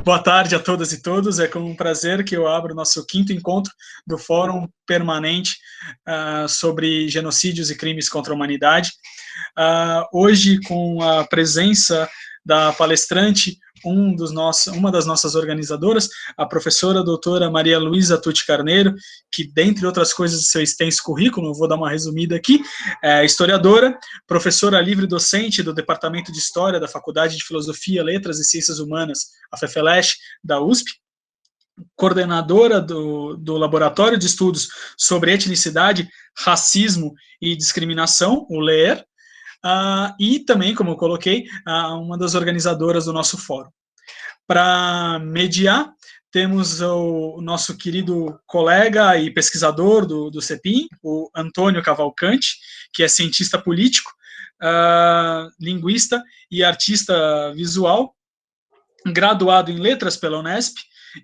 Boa tarde a todas e todos. É com um prazer que eu abro o nosso 5º encontro do Fórum Permanente sobre Genocídios e Crimes contra a Humanidade. Hoje, com a presença da palestrante, uma das nossas organizadoras, a professora doutora Maria Luísa Tucci Carneiro, que, dentre outras coisas do seu extenso currículo, vou dar uma resumida aqui, é historiadora, professora livre-docente do Departamento de História da Faculdade de Filosofia, Letras e Ciências Humanas, a FEFELESH, da USP, coordenadora do Laboratório de Estudos sobre Etnicidade, Racismo e Discriminação, o LEER, e também, como eu coloquei, uma das organizadoras do nosso fórum. Para mediar, temos o nosso querido colega e pesquisador do CEPIM, o Antônio Cavalcante, que é cientista político, linguista e artista visual, graduado em letras pela Unesp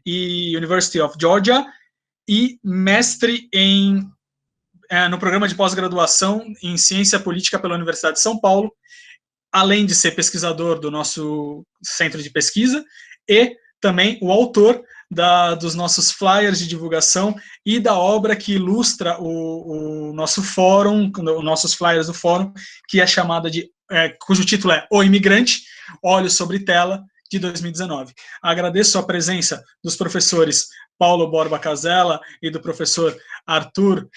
e University of Georgia, e mestre no programa de pós-graduação em Ciência Política pela Universidade de São Paulo, além de ser pesquisador do nosso centro de pesquisa, e também o autor dos nossos flyers de divulgação e da obra que ilustra o nosso fórum, os nossos flyers do fórum, que é chamada cujo título é O Imigrante, Olhos sobre Tela, de 2019. Agradeço a presença dos professores Paulo Borba Casella e do professor Arthur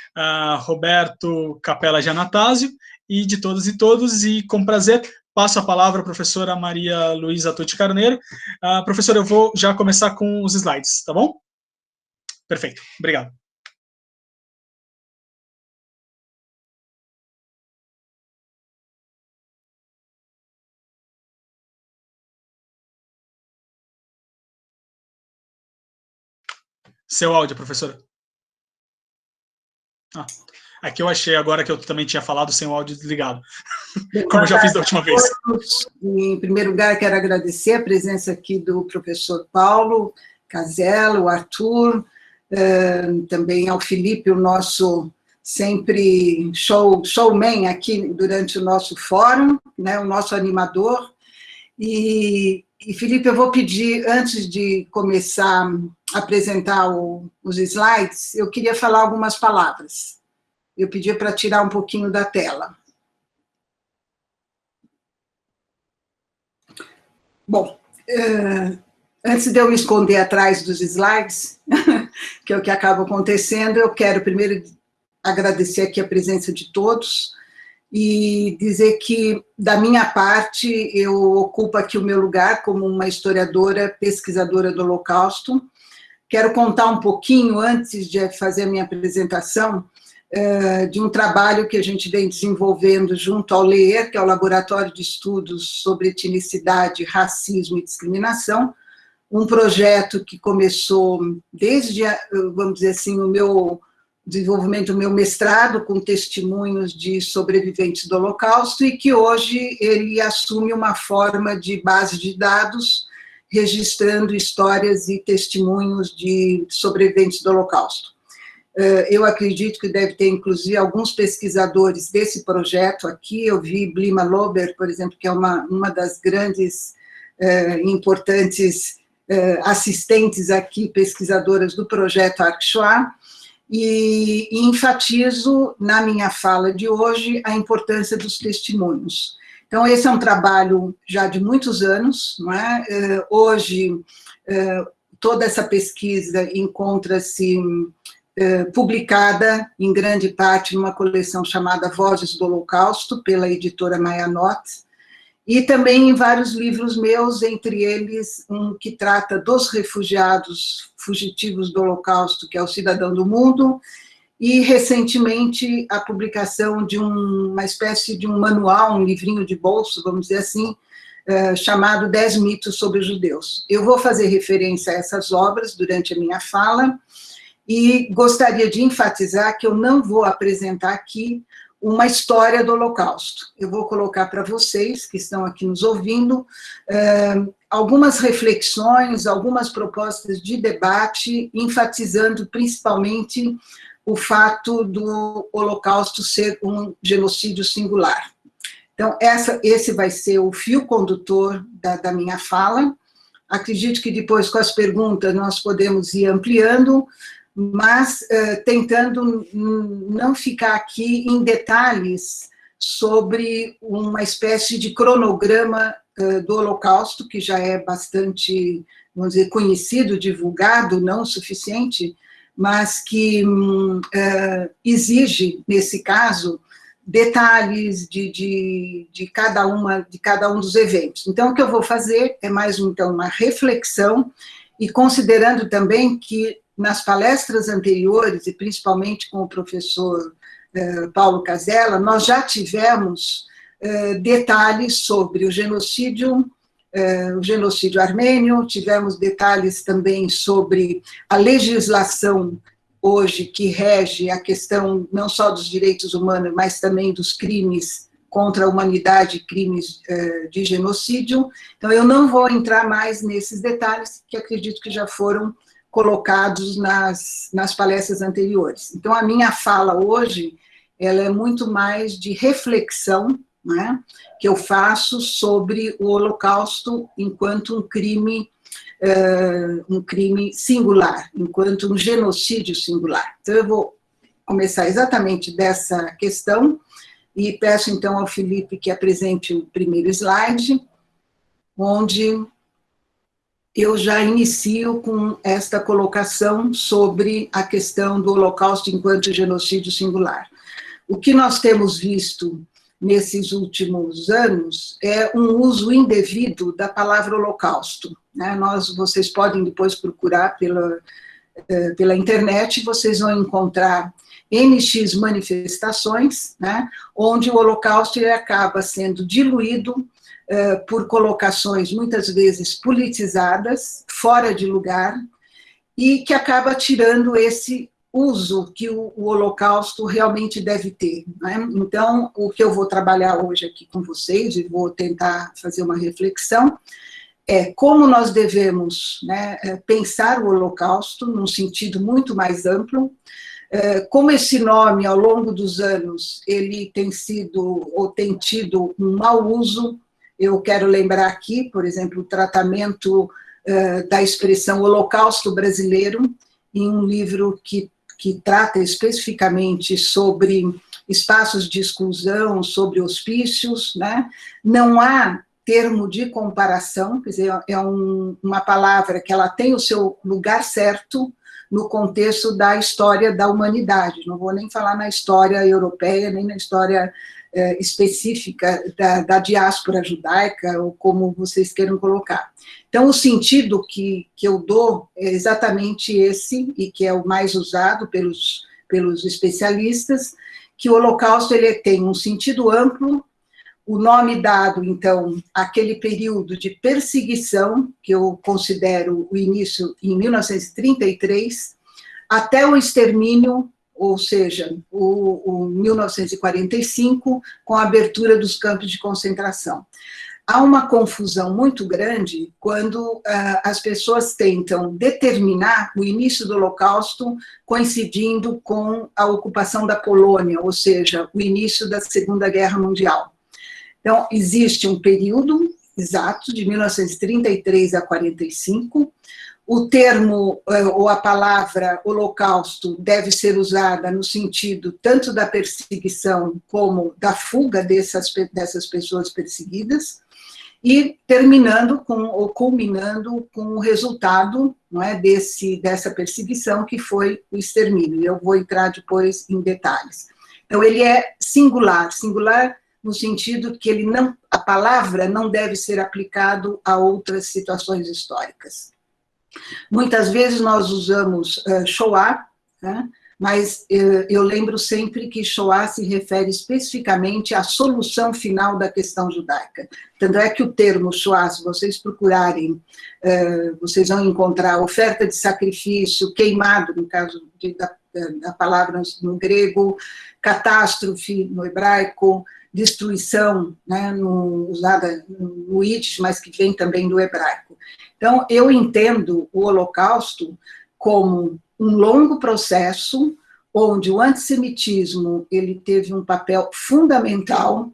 Roberto Capella Giannatasio, e de todos e todos, e com prazer passo a palavra à professora Maria Luísa Tucci Carneiro. Professora, eu vou já começar com os slides, tá bom? Perfeito, obrigado. Seu áudio, professora. Aqui eu achei agora que eu também tinha falado sem o áudio desligado, como eu já fiz da última vez. Em primeiro lugar, quero agradecer a presença aqui do professor Paulo Casella, o Arthur, também ao Felipe, o nosso sempre showman aqui durante o nosso fórum, né, o nosso animador. E Felipe, eu vou pedir, antes de começar a apresentar os slides, eu queria falar algumas palavras. Eu pedi para tirar um pouquinho da tela. Bom, antes de eu me esconder atrás dos slides, que é o que acaba acontecendo, eu quero primeiro agradecer aqui a presença de todos e dizer que, da minha parte, eu ocupo aqui o meu lugar como uma historiadora, pesquisadora do Holocausto. Quero contar um pouquinho, antes de fazer a minha apresentação, de um trabalho que a gente vem desenvolvendo junto ao LEER, que é o Laboratório de Estudos sobre Etnicidade, Racismo e Discriminação, um projeto que começou desde, vamos dizer assim, o meu desenvolvimento do meu mestrado, com testemunhos de sobreviventes do Holocausto, e que hoje ele assume uma forma de base de dados, registrando histórias e testemunhos de sobreviventes do Holocausto. Eu acredito que deve ter, inclusive, alguns pesquisadores desse projeto aqui. Eu vi Blima Lober, por exemplo, que é uma das grandes, importantes assistentes aqui, pesquisadoras do projeto Arc-Shoah, e enfatizo, na minha fala de hoje, a importância dos testemunhos. Então, esse é um trabalho já de muitos anos, não é? Hoje, toda essa pesquisa encontra-se publicada, em grande parte, numa coleção chamada Vozes do Holocausto, pela editora Mayanot, e também em vários livros meus, entre eles um que trata dos refugiados fugitivos do Holocausto, que é o Cidadão do Mundo, e, recentemente, a publicação de uma espécie de um manual, um livrinho de bolso, vamos dizer assim, chamado 10 mitos sobre os judeus. Eu vou fazer referência a essas obras durante a minha fala, e gostaria de enfatizar que eu não vou apresentar aqui uma história do Holocausto. Eu vou colocar para vocês, que estão aqui nos ouvindo, algumas reflexões, algumas propostas de debate, enfatizando principalmente o fato do Holocausto ser um genocídio singular. Então, esse vai ser o fio condutor da minha fala. Acredito que depois, com as perguntas, nós podemos ir ampliando, mas tentando não ficar aqui em detalhes sobre uma espécie de cronograma do Holocausto, que já é bastante, vamos dizer, conhecido, divulgado, não o suficiente, mas que exige, nesse caso, detalhes de cada um dos eventos. Então, o que eu vou fazer é mais então uma reflexão, e considerando também que nas palestras anteriores, e principalmente com o professor Paulo Casella, nós já tivemos detalhes sobre o genocídio armênio, tivemos detalhes também sobre a legislação hoje que rege a questão não só dos direitos humanos, mas também dos crimes contra a humanidade, crimes de genocídio. Então, eu não vou entrar mais nesses detalhes, que acredito que já foram colocados nas palestras anteriores. Então, a minha fala hoje, ela é muito mais de reflexão, né, que eu faço sobre o Holocausto enquanto um crime singular, enquanto um genocídio singular. Então, eu vou começar exatamente dessa questão, e peço, então, ao Felipe que apresente o primeiro slide, onde eu já inicio com esta colocação sobre a questão do Holocausto enquanto genocídio singular. O que nós temos visto nesses últimos anos é um uso indevido da palavra Holocausto, né? Vocês podem depois procurar pela internet, vocês vão encontrar NX manifestações, né, onde o Holocausto ele acaba sendo diluído por colocações muitas vezes politizadas, fora de lugar, e que acaba tirando esse uso que o Holocausto realmente deve ter, né? Então, o que eu vou trabalhar hoje aqui com vocês, e vou tentar fazer uma reflexão, é como nós devemos, né, pensar o Holocausto num sentido muito mais amplo, como esse nome, ao longo dos anos, ele tem sido, ou tem tido um mau uso. Eu quero lembrar aqui, por exemplo, o tratamento da expressão Holocausto brasileiro, em um livro que trata especificamente sobre espaços de exclusão, sobre hospícios, né? Não há termo de comparação, quer dizer, é uma palavra que ela tem o seu lugar certo no contexto da história da humanidade. Não vou nem falar na história europeia, nem na história específica da diáspora judaica, ou como vocês queiram colocar. Então, o sentido que eu dou é exatamente esse, e que é o mais usado pelos especialistas, que o Holocausto ele tem um sentido amplo, o nome dado, então, àquele período de perseguição, que eu considero o início em 1933, até o extermínio, ou seja, o 1945, com a abertura dos campos de concentração. Há uma confusão muito grande quando as pessoas tentam determinar o início do Holocausto coincidindo com a ocupação da Polônia, ou seja, o início da Segunda Guerra Mundial. Então, existe um período exato, de 1933 a 45, o termo, ou a palavra Holocausto, deve ser usada no sentido tanto da perseguição como da fuga dessas pessoas perseguidas, e terminando com, ou culminando com o resultado, não é, dessa perseguição, que foi o extermínio. Eu vou entrar depois em detalhes. Então, ele é singular no sentido que a palavra não deve ser aplicado a outras situações históricas. Muitas vezes nós usamos Shoah, né, mas eu lembro sempre que Shoah se refere especificamente à solução final da questão judaica. Tanto é que o termo Shoah, se vocês procurarem, vocês vão encontrar oferta de sacrifício, queimado, no caso da palavra no grego, catástrofe no hebraico, destruição, né, usada no Yiddish, mas que vem também do hebraico. Então, eu entendo o Holocausto como um longo processo onde o antissemitismo ele teve um papel fundamental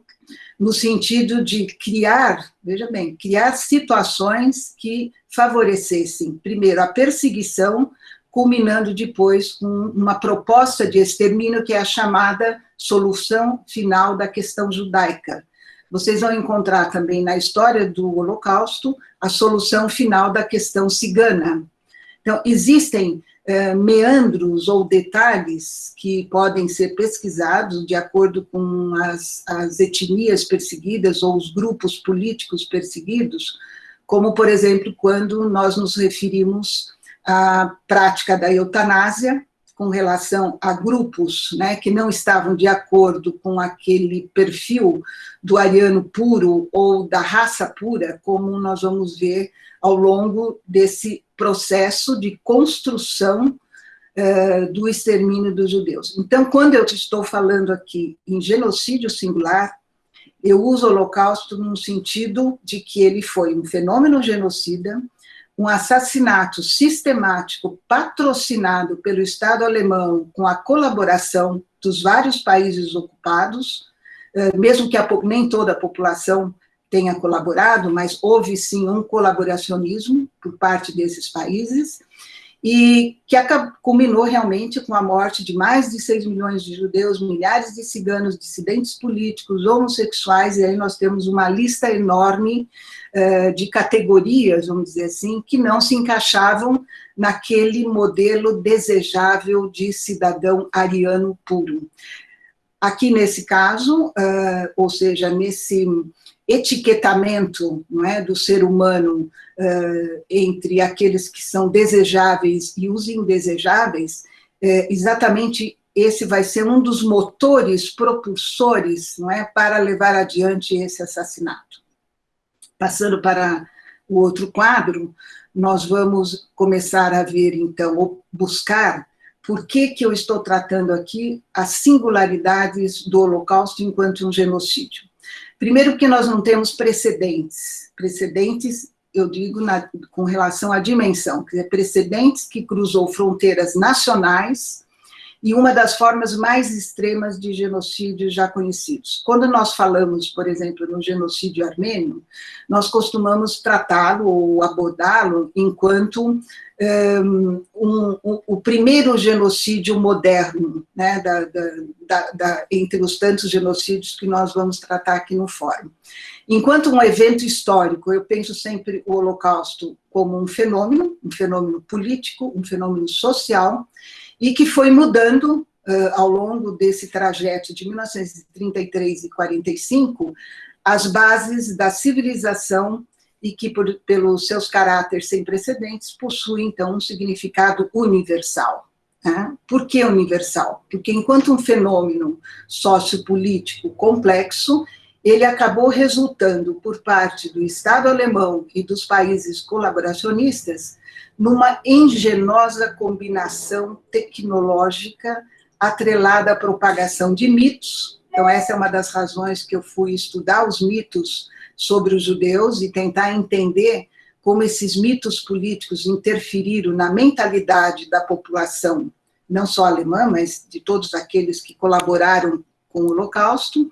no sentido de criar, veja bem, criar situações que favorecessem, primeiro, a perseguição, culminando depois com uma proposta de extermínio, que é a chamada solução final da questão judaica. Vocês vão encontrar também na história do Holocausto a solução final da questão cigana. Então, existem meandros ou detalhes que podem ser pesquisados de acordo com as etnias perseguidas ou os grupos políticos perseguidos, como, por exemplo, quando nós nos referimos à prática da eutanásia, com relação a grupos, né, que não estavam de acordo com aquele perfil do ariano puro ou da raça pura, como nós vamos ver ao longo desse processo de construção do extermínio dos judeus. Então, quando eu estou falando aqui em genocídio singular, eu uso o Holocausto no sentido de que ele foi um fenômeno genocida, um assassinato sistemático patrocinado pelo Estado alemão com a colaboração dos vários países ocupados, mesmo que nem toda a população tenha colaborado, mas houve sim um colaboracionismo por parte desses países, e que culminou realmente com a morte de mais de 6 milhões de judeus, milhares de ciganos, dissidentes políticos, homossexuais, e aí nós temos uma lista enorme de categorias, vamos dizer assim, que não se encaixavam naquele modelo desejável de cidadão ariano puro. Aqui nesse caso, ou seja, nesse etiquetamento, não é, do ser humano entre aqueles que são desejáveis e os indesejáveis, exatamente esse vai ser um dos motores propulsores, não é, para levar adiante esse assassinato. Passando para o outro quadro, nós vamos começar a ver, então, ou buscar por que eu estou tratando aqui as singularidades do Holocausto enquanto um genocídio. Primeiro, porque nós não temos precedentes. Precedentes, eu digo, com relação à dimensão, quer dizer, precedentes que cruzou fronteiras nacionais e uma das formas mais extremas de genocídio já conhecidos. Quando nós falamos, por exemplo, no genocídio armênio, nós costumamos tratá-lo ou abordá-lo enquanto o primeiro genocídio moderno, né, entre os tantos genocídios que nós vamos tratar aqui no fórum. Enquanto um evento histórico, eu penso sempre o Holocausto como um fenômeno político, um fenômeno social, e que foi mudando ao longo desse trajeto de 1933 e 45, as bases da civilização e que, pelos seus caráteres sem precedentes, possui, então, um significado universal. Né? Por que universal? Porque, enquanto um fenômeno sociopolítico complexo, ele acabou resultando, por parte do Estado alemão e dos países colaboracionistas, numa engenhosa combinação tecnológica atrelada à propagação de mitos. Então, essa é uma das razões que eu fui estudar os mitos sobre os judeus e tentar entender como esses mitos políticos interferiram na mentalidade da população, não só alemã, mas de todos aqueles que colaboraram com o Holocausto,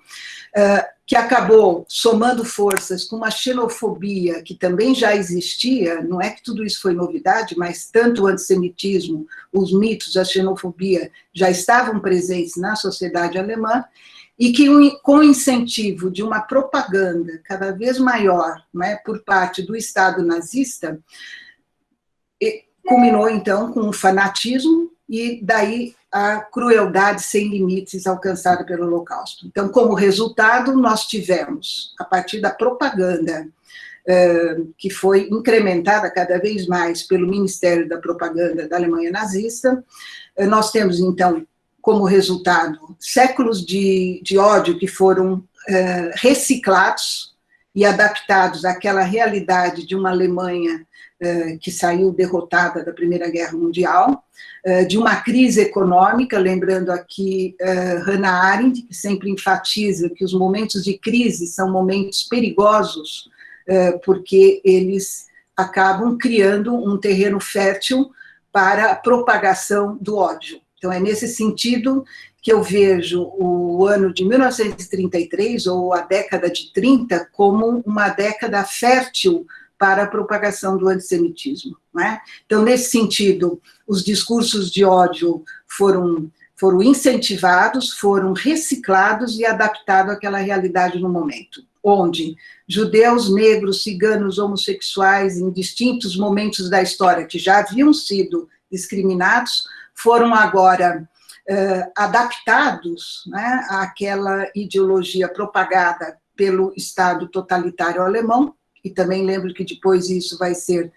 que acabou somando forças com uma xenofobia que também já existia, não é que tudo isso foi novidade, mas tanto o antissemitismo, os mitos, a xenofobia já estavam presentes na sociedade alemã, e que com o incentivo de uma propaganda cada vez maior, né, por parte do Estado nazista, culminou então com o fanatismo e daí a crueldade sem limites alcançada pelo Holocausto. Então, como resultado, nós tivemos, a partir da propaganda, que foi incrementada cada vez mais pelo Ministério da Propaganda da Alemanha nazista, nós temos, então, como resultado, séculos de ódio que foram reciclados e adaptados àquela realidade de uma Alemanha que saiu derrotada da Primeira Guerra Mundial, de uma crise econômica, lembrando aqui Hannah Arendt, que sempre enfatiza que os momentos de crise são momentos perigosos, porque eles acabam criando um terreno fértil para a propagação do ódio. Então, é nesse sentido que eu vejo o ano de 1933, ou a década de 30, como uma década fértil para a propagação do antissemitismo, não é? Então, nesse sentido, os discursos de ódio foram incentivados, foram reciclados e adaptados àquela realidade no momento, onde judeus, negros, ciganos, homossexuais, em distintos momentos da história que já haviam sido discriminados, foram agora adaptados, né, àquela ideologia propagada pelo Estado totalitário alemão, e também lembro que depois isso vai ser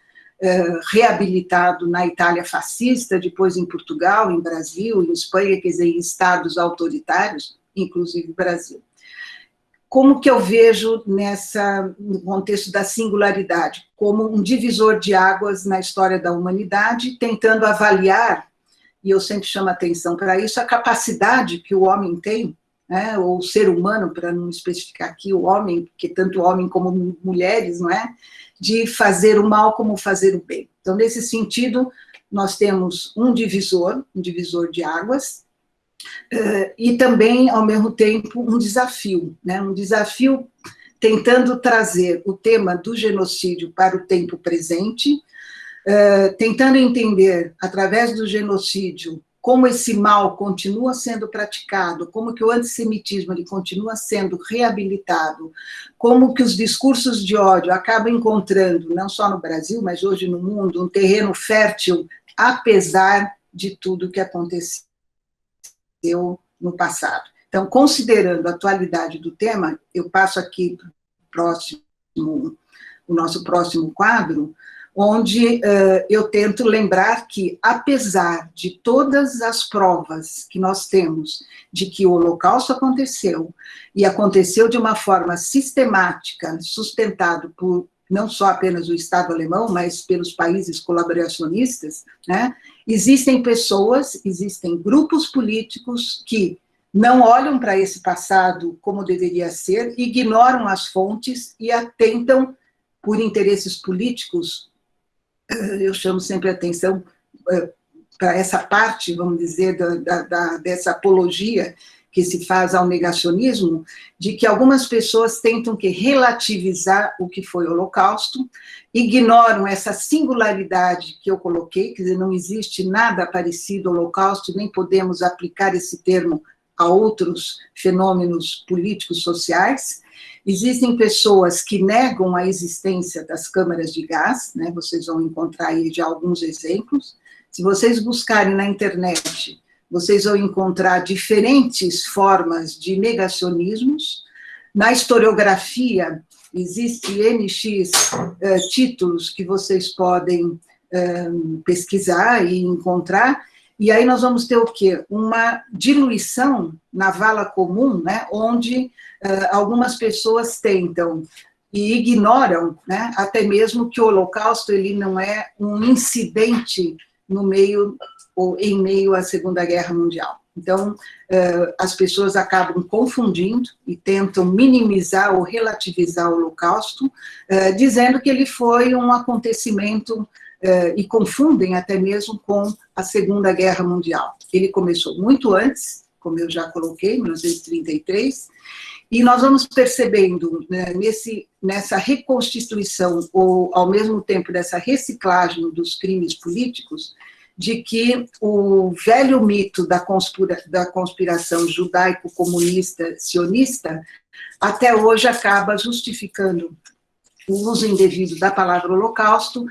reabilitado na Itália fascista, depois em Portugal, em Brasil, em Espanha, quer dizer, em estados autoritários, inclusive Brasil. Como que eu vejo no contexto da singularidade? Como um divisor de águas na história da humanidade, tentando avaliar, e eu sempre chamo atenção para isso, a capacidade que o homem tem, né, ou o ser humano, para não especificar aqui o homem, porque tanto homem como mulheres, não é? De fazer o mal como fazer o bem. Então, nesse sentido, nós temos um divisor de águas, e também, ao mesmo tempo, um desafio, né? Um desafio tentando trazer o tema do genocídio para o tempo presente, tentando entender, através do genocídio, como esse mal continua sendo praticado, como que o antissemitismo ele continua sendo reabilitado, como que os discursos de ódio acabam encontrando, não só no Brasil, mas hoje no mundo, um terreno fértil, apesar de tudo que aconteceu no passado. Então, considerando a atualidade do tema, eu passo aqui para o nosso próximo quadro, onde eu tento lembrar que, apesar de todas as provas que nós temos de que o Holocausto aconteceu, e aconteceu de uma forma sistemática, sustentado por não só apenas o Estado alemão, mas pelos países colaboracionistas, né, existem pessoas, existem grupos políticos que não olham para esse passado como deveria ser, ignoram as fontes e atentam, por interesses políticos, eu chamo sempre a atenção para essa parte, vamos dizer, dessa apologia que se faz ao negacionismo, de que algumas pessoas tentam relativizar o que foi o Holocausto, ignoram essa singularidade que eu coloquei, quer dizer, não existe nada parecido ao Holocausto, nem podemos aplicar esse termo a outros fenômenos políticos sociais. Existem pessoas que negam a existência das câmaras de gás, né? Vocês vão encontrar aí já alguns exemplos. Se vocês buscarem na internet, vocês vão encontrar diferentes formas de negacionismos. Na historiografia, existe NX títulos que vocês podem pesquisar e encontrar, e aí nós vamos ter o quê? Uma diluição na vala comum, né, onde algumas pessoas tentam e ignoram, né, até mesmo que o Holocausto ele não é um incidente no meio ou em meio à Segunda Guerra Mundial. Então, as pessoas acabam confundindo e tentam minimizar ou relativizar o Holocausto, dizendo que ele foi um acontecimento, e confundem até mesmo com a Segunda Guerra Mundial. Ele começou muito antes, como eu já coloquei, em 1933, e nós vamos percebendo, né, nessa reconstituição, ou ao mesmo tempo dessa reciclagem dos crimes políticos, de que o velho mito da conspiração judaico-comunista sionista até hoje acaba justificando o uso indevido da palavra holocausto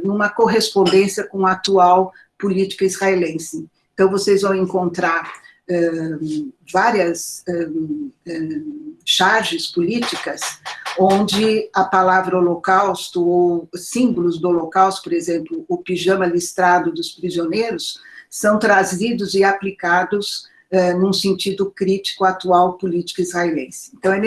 numa correspondência com a atual política israelense. Então, vocês vão encontrar várias charges políticas onde a palavra holocausto ou símbolos do holocausto, por exemplo, o pijama listrado dos prisioneiros, são trazidos e aplicados num sentido crítico à atual política israelense. Então, é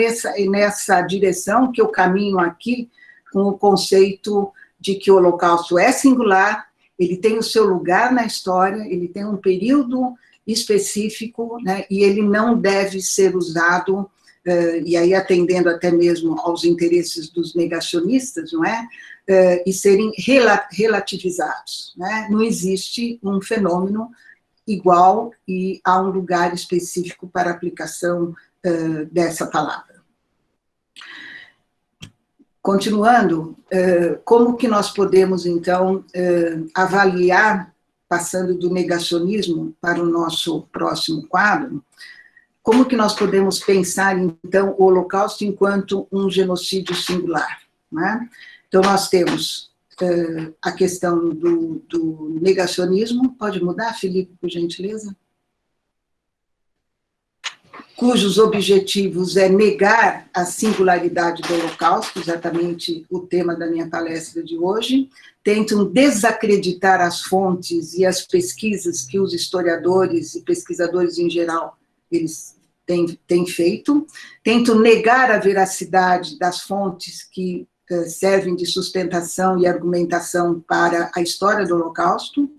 nessa direção que eu caminho aqui com o conceito de que o Holocausto é singular, ele tem o seu lugar na história, ele tem um período específico, né, e ele não deve ser usado, e aí atendendo até mesmo aos interesses dos negacionistas, não é? E serem relativizados, né? Não existe um fenômeno igual e há um lugar específico para a aplicação dessa palavra. Continuando, como que nós podemos, então, avaliar, passando do negacionismo para o nosso próximo quadro, como que nós podemos pensar, então, o Holocausto enquanto um genocídio singular, né? Então, nós temos a questão do negacionismo. Pode mudar, Felipe, por gentileza? Cujos objetivos é negar a singularidade do Holocausto, exatamente o tema da minha palestra de hoje, tentam desacreditar as fontes e as pesquisas que os historiadores e pesquisadores em geral, eles têm feito, tentam negar a veracidade das fontes que servem de sustentação e argumentação para a história do Holocausto,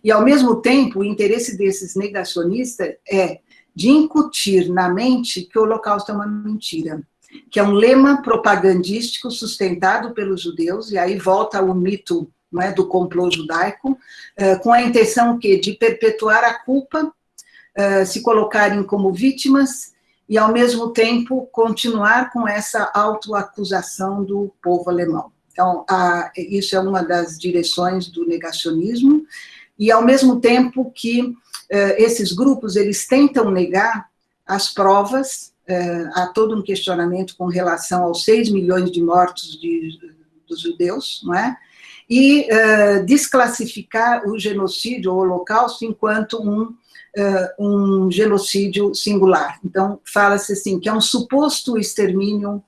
e, ao mesmo tempo, o interesse desses negacionistas é de incutir na mente que o Holocausto é uma mentira, que é um lema propagandístico sustentado pelos judeus, e aí volta o mito, não é, do complô judaico, com a intenção de perpetuar a culpa, se colocarem como vítimas, e, ao mesmo tempo, continuar com essa autoacusação do povo alemão. Então, isso é uma das direções do negacionismo, e, ao mesmo tempo que esses grupos, eles tentam negar as provas, há todo um questionamento com relação aos 6 milhões de mortos dos judeus, não é? E desclassificar o genocídio, o Holocausto, enquanto um genocídio singular. Então, fala-se assim, que é um suposto extermínio,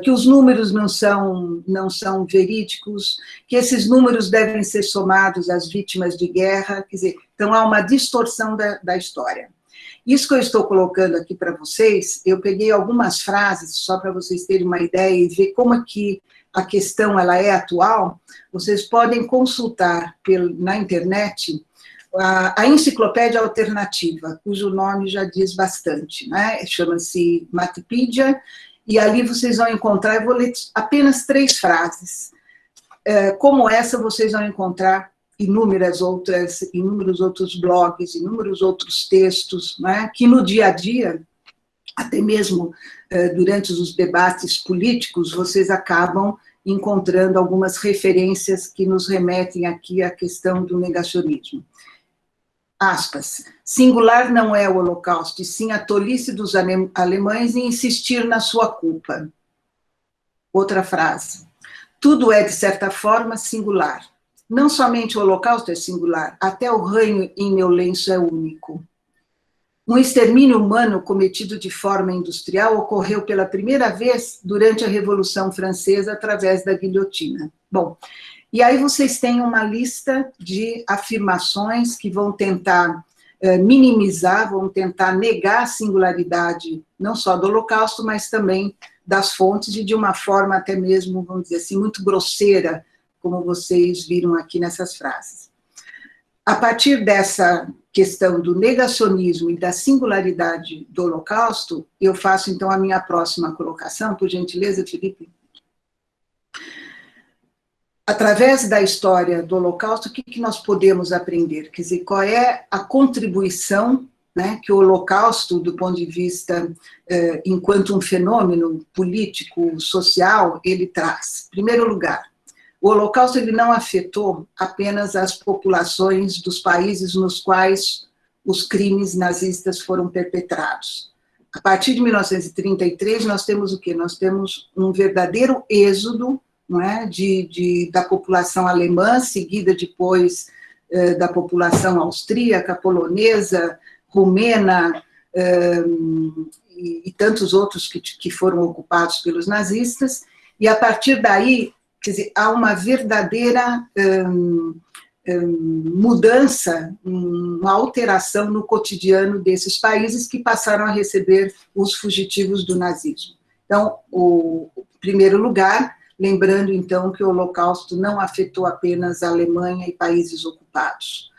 que os números não são verídicos, que esses números devem ser somados às vítimas de guerra, quer dizer, então há uma distorção da história. Isso que eu estou colocando aqui para vocês, eu peguei algumas frases, só para vocês terem uma ideia e ver como é que a questão ela é atual. Vocês podem consultar na internet a enciclopédia alternativa, cujo nome já diz bastante, né? Chama-se Matpedia, e ali vocês vão encontrar, eu vou ler apenas 3 frases. Como essa, vocês vão encontrar inúmeros outros blogs, inúmeros outros textos, né, que no dia a dia, até mesmo durante os debates políticos, vocês acabam encontrando algumas referências que nos remetem aqui à questão do negacionismo. Aspas, singular não é o Holocausto, e sim a tolice dos alemães em insistir na sua culpa. Outra frase, tudo é, de certa forma, singular. Não somente o Holocausto é singular, até o ranho em meu lenço é único. Um extermínio humano cometido de forma industrial ocorreu pela primeira vez durante a Revolução Francesa através da guilhotina. Bom, e aí vocês têm uma lista de afirmações que vão tentar minimizar, vão tentar negar a singularidade não só do Holocausto, mas também das fontes, e de uma forma até mesmo, vamos dizer assim, muito grosseira, como vocês viram aqui nessas frases. A partir dessa questão do negacionismo e da singularidade do Holocausto, eu faço, então, a minha próxima colocação, por gentileza, Felipe. Através da história do Holocausto, o que nós podemos aprender? Quer dizer, qual é a contribuição, né, que o Holocausto, do ponto de vista, enquanto um fenômeno político, social, ele traz? Em primeiro lugar, o Holocausto ele não afetou apenas as populações dos países nos quais os crimes nazistas foram perpetrados. A partir de 1933, nós temos o quê? Nós temos um verdadeiro êxodo, não é, da população alemã, seguida depois da população austríaca, polonesa, romena, e tantos outros que foram ocupados pelos nazistas, e a partir daí, quer dizer, há uma verdadeira mudança, uma alteração no cotidiano desses países que passaram a receber os fugitivos do nazismo. Então, em primeiro lugar, lembrando, então, que o Holocausto não afetou apenas a Alemanha e países ocupados.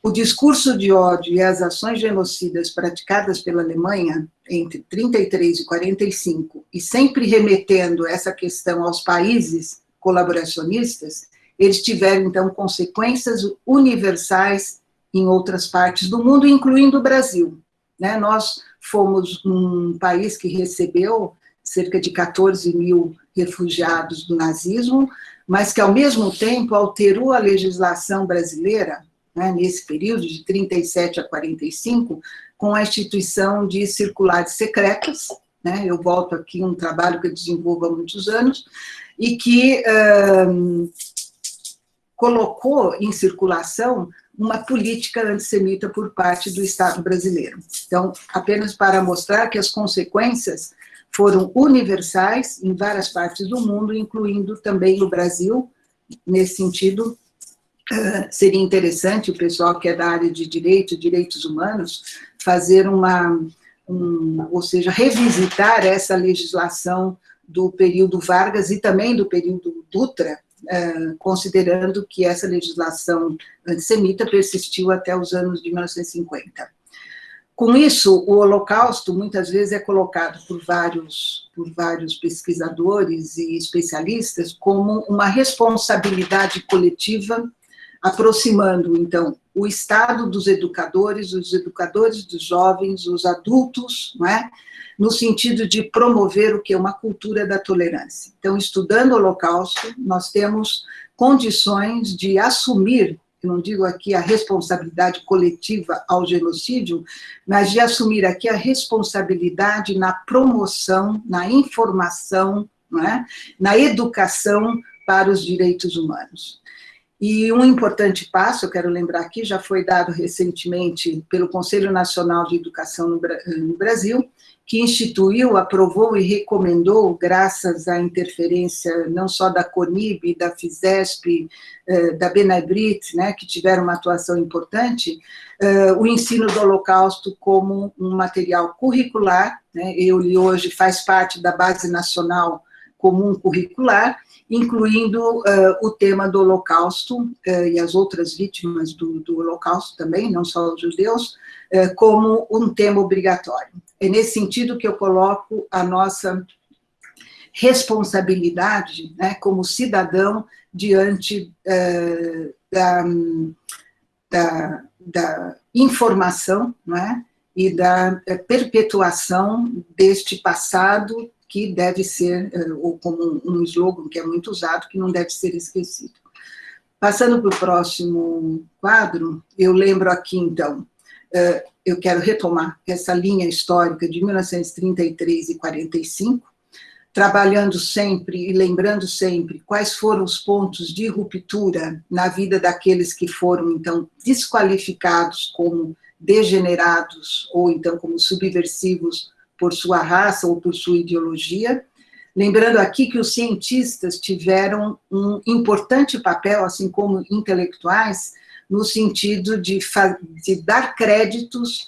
O discurso de ódio e as ações genocidas praticadas pela Alemanha entre 33 e 45, e sempre remetendo essa questão aos países colaboracionistas, eles tiveram, então, consequências universais em outras partes do mundo, incluindo o Brasil, né? Nós fomos um país que recebeu cerca de 14 mil refugiados do nazismo, mas que, ao mesmo tempo, alterou a legislação brasileira, né, nesse período, de 37 a 45, com a instituição de circulares secretas, né, eu volto aqui um trabalho que eu desenvolvo há muitos anos, e que colocou em circulação uma política antissemita por parte do Estado brasileiro. Então, apenas para mostrar que as consequências foram universais em várias partes do mundo, incluindo também no Brasil. Nesse sentido, seria interessante o pessoal que é da área de direitos humanos, fazer ou seja, revisitar essa legislação do período Vargas e também do período Dutra, considerando que essa legislação antissemita persistiu até os anos de 1950. Com isso, o Holocausto muitas vezes é colocado por vários pesquisadores e especialistas como uma responsabilidade coletiva, aproximando, então, o Estado dos educadores, os educadores dos jovens, os adultos, não é? No sentido de promover o que é uma cultura da tolerância. Então, estudando o Holocausto, nós temos condições de assumir, eu não digo aqui a responsabilidade coletiva ao genocídio, mas de assumir aqui a responsabilidade na promoção, na informação, não é? Na educação para os direitos humanos. E um importante passo, eu quero lembrar aqui, já foi dado recentemente pelo Conselho Nacional de Educação no Brasil, que instituiu, aprovou e recomendou, graças à interferência não só da CONIB, da FISESP, da Benabrit, né, que tiveram uma atuação importante, o ensino do Holocausto como um material curricular, né, ele hoje faz parte da Base Nacional Comum Curricular, incluindo o tema do Holocausto e as outras vítimas do Holocausto também, não só os judeus, como um tema obrigatório. É nesse sentido que eu coloco a nossa responsabilidade, né, como cidadão diante da informação, não é, e da perpetuação deste passado que deve ser, ou como um slogan que é muito usado, que não deve ser esquecido. Passando para o próximo quadro, eu lembro aqui, então, eu quero retomar essa linha histórica de 1933 e 45, trabalhando sempre e lembrando sempre quais foram os pontos de ruptura na vida daqueles que foram, então, desqualificados como degenerados ou, então, como subversivos por sua raça ou por sua ideologia. Lembrando aqui que os cientistas tiveram um importante papel, assim como intelectuais, no sentido de dar créditos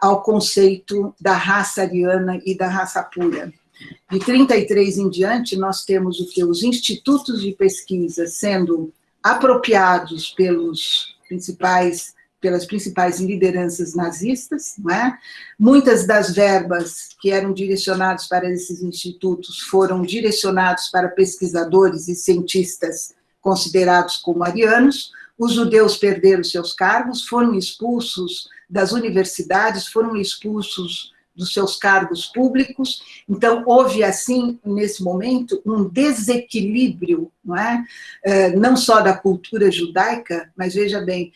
ao conceito da raça ariana e da raça pura. De 33 em diante, nós temos o que? Os institutos de pesquisa sendo apropriados pelas principais lideranças nazistas, não é? Muitas das verbas que eram direcionadas para esses institutos foram direcionados para pesquisadores e cientistas considerados como arianos. Os judeus perderam seus cargos, foram expulsos das universidades, foram expulsos dos seus cargos públicos. Então, houve, assim, nesse momento, um desequilíbrio, não é? Não só da cultura judaica, mas, veja bem,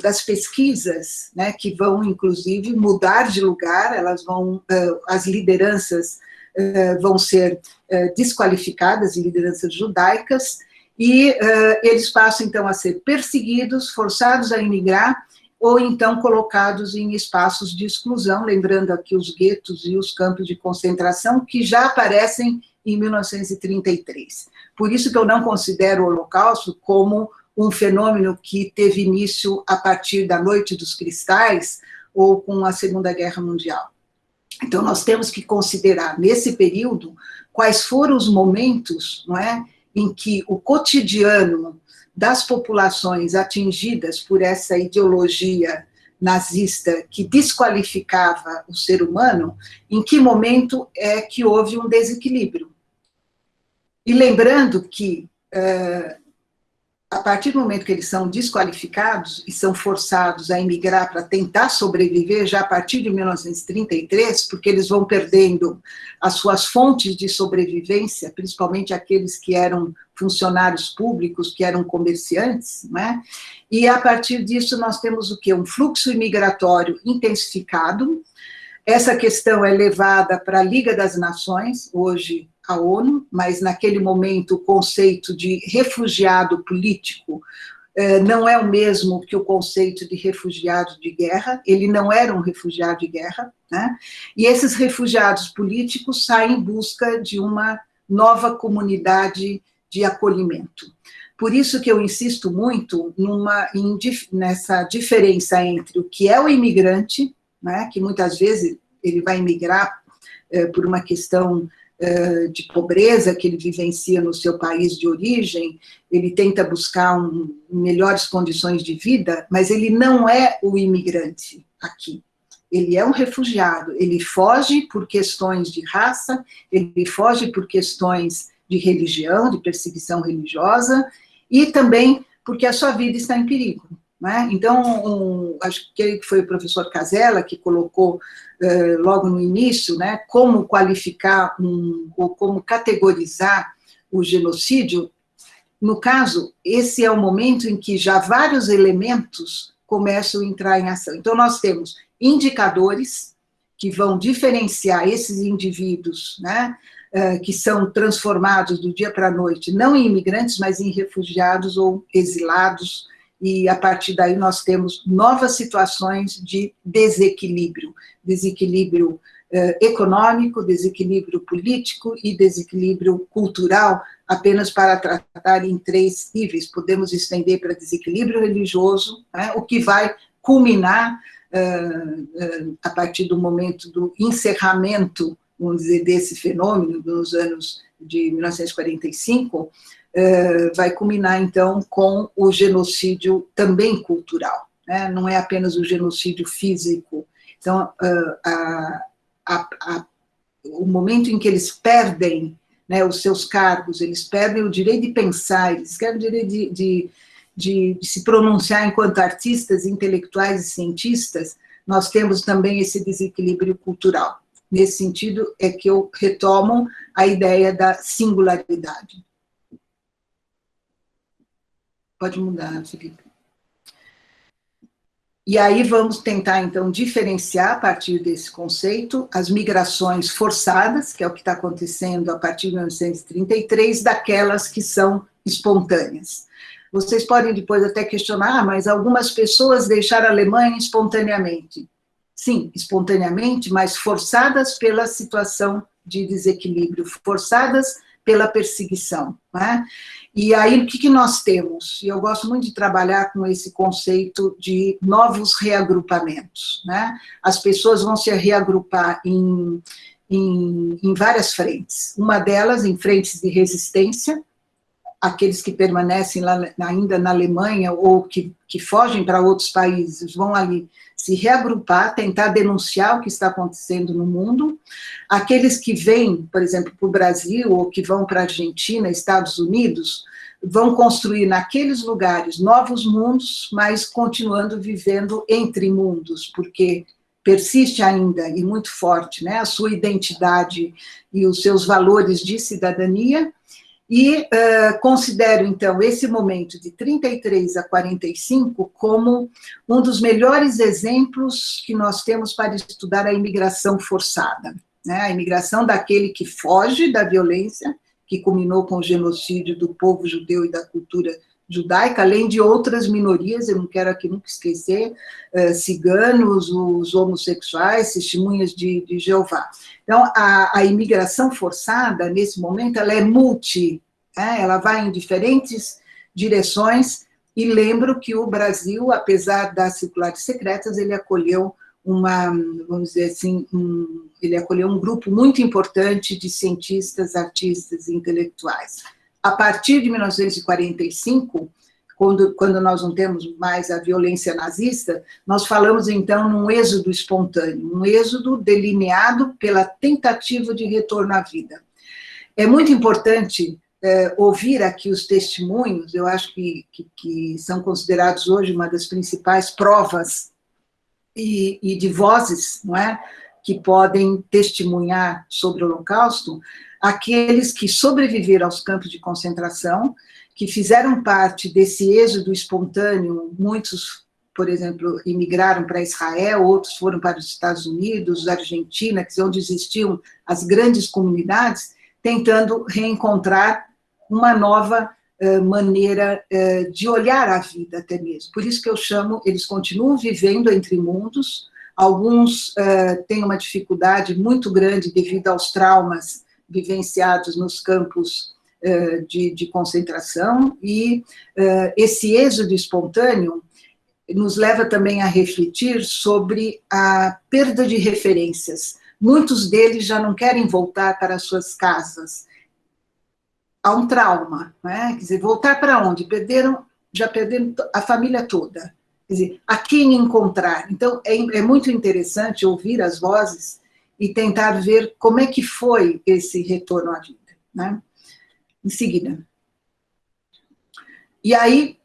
das pesquisas, né, que vão, inclusive, mudar de lugar, as lideranças vão ser desqualificadas, lideranças judaicas, e eles passam, então, a ser perseguidos, forçados a emigrar, ou então colocados em espaços de exclusão, lembrando aqui os guetos e os campos de concentração, que já aparecem em 1933. Por isso que eu não considero o Holocausto como um fenômeno que teve início a partir da Noite dos Cristais ou com a Segunda Guerra Mundial. Então, nós temos que considerar, nesse período, quais foram os momentos, não é, em que o cotidiano das populações atingidas por essa ideologia nazista que desqualificava o ser humano, em que momento é que houve um desequilíbrio. E lembrando que a partir do momento que eles são desqualificados e são forçados a emigrar para tentar sobreviver, já a partir de 1933, porque eles vão perdendo as suas fontes de sobrevivência, principalmente aqueles que eram funcionários públicos, que eram comerciantes, né? E a partir disso nós temos o quê? Um fluxo imigratório intensificado. Essa questão é levada para a Liga das Nações, hoje a ONU, mas naquele momento o conceito de refugiado político não é o mesmo que o conceito de refugiado de guerra, ele não era um refugiado de guerra, né? E esses refugiados políticos saem em busca de uma nova comunidade de acolhimento. Por isso que eu insisto muito nessa diferença entre o que é o imigrante, né, que muitas vezes ele vai emigrar por uma questão de pobreza que ele vivencia no seu país de origem, ele tenta buscar melhores condições de vida, mas ele não é o imigrante aqui. Ele é um refugiado, ele foge por questões de raça, ele foge por questões de religião, de perseguição religiosa, e também porque a sua vida está em perigo. Né? Então, acho que foi o professor Casella que colocou logo no início, né, como qualificar ou como categorizar o genocídio. No caso, esse é o momento em que já vários elementos começam a entrar em ação. Então, nós temos indicadores que vão diferenciar esses indivíduos, né, que são transformados do dia para a noite, não em imigrantes, mas em refugiados ou exilados, e a partir daí nós temos novas situações de desequilíbrio econômico, desequilíbrio político e desequilíbrio cultural, apenas para tratar em 3 níveis. Podemos estender para desequilíbrio religioso, né, o que vai culminar a partir do momento do encerramento, vamos dizer, desse fenômeno, nos anos de 1945, vai culminar, então, com o genocídio também cultural, né? Não é apenas o genocídio físico. Então, o momento em que eles perdem, né, os seus cargos, eles perdem o direito de pensar, eles perdem o direito de se pronunciar enquanto artistas, intelectuais e cientistas, nós temos também esse desequilíbrio cultural. Nesse sentido, é que eu retomo a ideia da singularidade. Pode mudar, Felipe. E aí vamos tentar, então, diferenciar, a partir desse conceito, as migrações forçadas, que é o que está acontecendo a partir de 1933, daquelas que são espontâneas. Vocês podem depois até questionar, mas algumas pessoas deixaram a Alemanha espontaneamente. Sim, espontaneamente, mas forçadas pela situação de desequilíbrio, forçadas pela perseguição, né? E aí, o que nós temos? E eu gosto muito de trabalhar com esse conceito de novos reagrupamentos, né? As pessoas vão se reagrupar em várias frentes. Uma delas, em frentes de resistência, aqueles que permanecem lá, ainda na Alemanha ou que fogem para outros países, vão ali se reagrupar, tentar denunciar o que está acontecendo no mundo. Aqueles que vêm, por exemplo, para o Brasil, ou que vão para a Argentina, Estados Unidos, vão construir naqueles lugares novos mundos, mas continuando vivendo entre mundos, porque persiste ainda, e muito forte, né, a sua identidade e os seus valores de cidadania. E considero, então, esse momento de 33 a 45 como um dos melhores exemplos que nós temos para estudar a imigração forçada, né? A imigração daquele que foge da violência, que culminou com o genocídio do povo judeu e da cultura judaica, além de outras minorias, eu não quero aqui nunca esquecer, ciganos, os homossexuais, testemunhas de Jeová. Então, a imigração forçada, nesse momento, ela é ela vai em diferentes direções, e lembro que o Brasil, apesar das circulares secretas, ele acolheu vamos dizer assim, ele acolheu um grupo muito importante de cientistas, artistas e intelectuais. A partir de 1945, quando nós não temos mais a violência nazista, nós falamos, então, num êxodo espontâneo, um êxodo delineado pela tentativa de retorno à vida. É muito importante ouvir aqui os testemunhos, eu acho que são considerados hoje uma das principais provas e de vozes, não é? Que podem testemunhar sobre o Holocausto, aqueles que sobreviveram aos campos de concentração, que fizeram parte desse êxodo espontâneo. Muitos, por exemplo, imigraram para Israel, outros foram para os Estados Unidos, Argentina, que é onde existiam as grandes comunidades, tentando reencontrar uma nova maneira de olhar a vida até mesmo. Por isso que eu chamo, eles continuam vivendo entre mundos, alguns têm uma dificuldade muito grande devido aos traumas vivenciados nos campos de concentração, e esse êxodo espontâneo nos leva também a refletir sobre a perda de referências. Muitos deles já não querem voltar para suas casas. Há um trauma, né? Quer dizer, voltar para onde? Já perderam a família toda. Quer dizer, a quem encontrar? Então, é muito interessante ouvir as vozes e tentar ver como é que foi esse retorno à vida, né? Em seguida. E aí,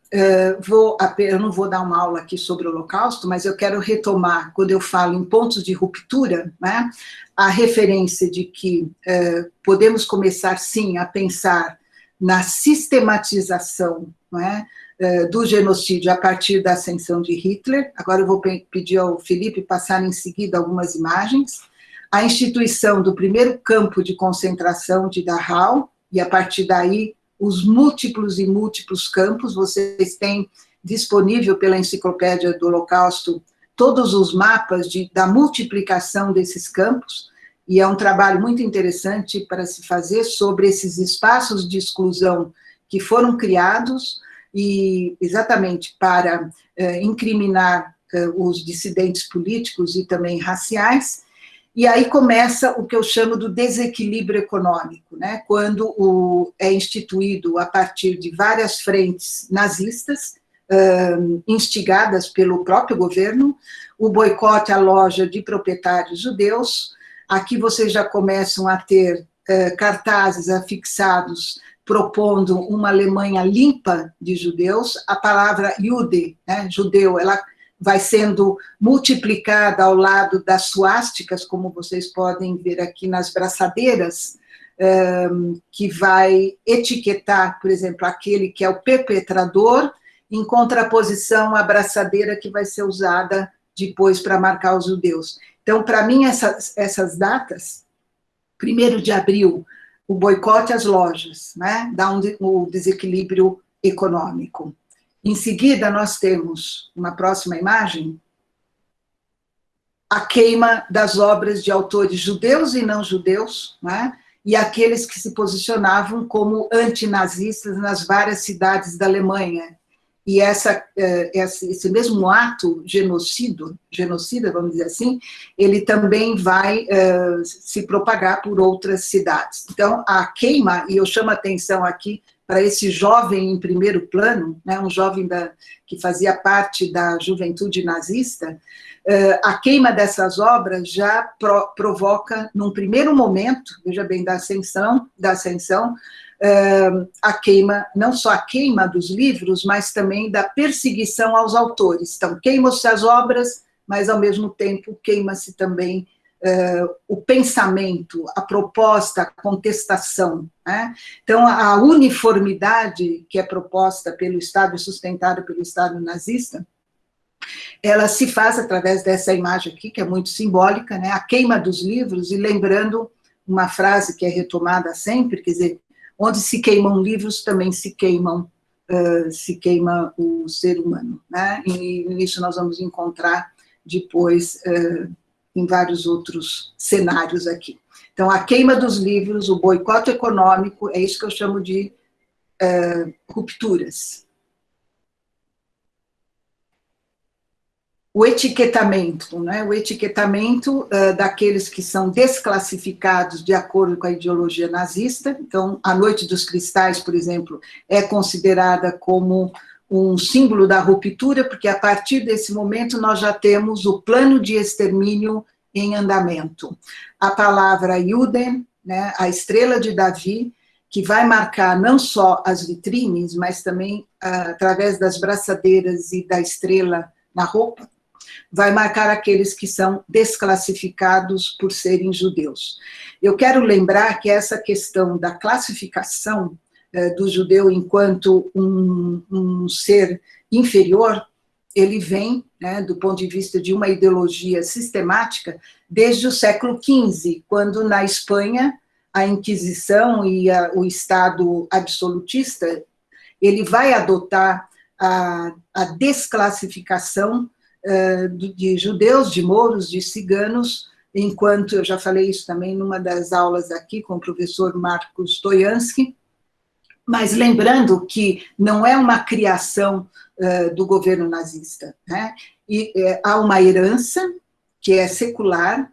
eu não vou dar uma aula aqui sobre o Holocausto, mas eu quero retomar, quando eu falo em pontos de ruptura, né, a referência de que podemos começar, sim, a pensar na sistematização, não é, do genocídio a partir da ascensão de Hitler. Agora eu vou pedir ao Felipe passar em seguida algumas imagens. A instituição do primeiro campo de concentração de Dachau, e a partir daí os múltiplos e múltiplos campos. Vocês têm disponível pela Enciclopédia do Holocausto todos os mapas da multiplicação desses campos, e é um trabalho muito interessante para se fazer sobre esses espaços de exclusão que foram criados, e exatamente para incriminar os dissidentes políticos e também raciais. E aí começa o que eu chamo do desequilíbrio econômico, né? Quando é instituído, a partir de várias frentes nazistas, instigadas pelo próprio governo, o boicote à loja de proprietários judeus. Aqui vocês já começam a ter cartazes afixados propondo uma Alemanha limpa de judeus. A palavra Jude, né, judeu, ela vai sendo multiplicada ao lado das suásticas, como vocês podem ver aqui nas braçadeiras, que vai etiquetar, por exemplo, aquele que é o perpetrador, em contraposição à braçadeira que vai ser usada depois para marcar os judeus. Então, para mim, essas datas, 1º de abril, o boicote às lojas, né, dá um desequilíbrio econômico. Em seguida, nós temos, uma próxima imagem, a queima das obras de autores judeus e não judeus, né, e aqueles que se posicionavam como antinazistas nas várias cidades da Alemanha. E esse mesmo ato genocida, vamos dizer assim, ele também vai se propagar por outras cidades. Então, a queima, e eu chamo a atenção aqui para esse jovem em primeiro plano, né, um jovem que fazia parte da juventude nazista, a queima dessas obras já provoca, num primeiro momento, veja bem, da ascensão, a queima, não só a queima dos livros, mas também da perseguição aos autores. Então, queimam-se as obras, mas, ao mesmo tempo, queima-se também o pensamento, a proposta, a contestação, né? Então, a uniformidade que é proposta pelo Estado e sustentada pelo Estado nazista, ela se faz através dessa imagem aqui, que é muito simbólica, né? A queima dos livros, e lembrando uma frase que é retomada sempre, quer dizer, onde se queimam livros, também se queima o ser humano, né? E isso nós vamos encontrar depois em vários outros cenários aqui. Então, a queima dos livros, o boicote econômico, é isso que eu chamo de rupturas. O etiquetamento, né? O etiquetamento daqueles que são desclassificados de acordo com a ideologia nazista. Então, a Noite dos Cristais, por exemplo, é considerada como um símbolo da ruptura, porque a partir desse momento nós já temos o plano de extermínio em andamento. A palavra Juden, né, a estrela de Davi, que vai marcar não só as vitrines, mas também através das braçadeiras e da estrela na roupa, vai marcar aqueles que são desclassificados por serem judeus. Eu quero lembrar que essa questão da classificação do judeu enquanto um ser inferior, ele vem, né, do ponto de vista de uma ideologia sistemática, desde o século XV, quando na Espanha a Inquisição e o Estado absolutista, ele vai adotar a desclassificação de judeus, de mouros, de ciganos, enquanto, eu já falei isso também numa das aulas aqui com o professor Marcos Toyansky, mas lembrando que não é uma criação do governo nazista, né? E há uma herança que é secular,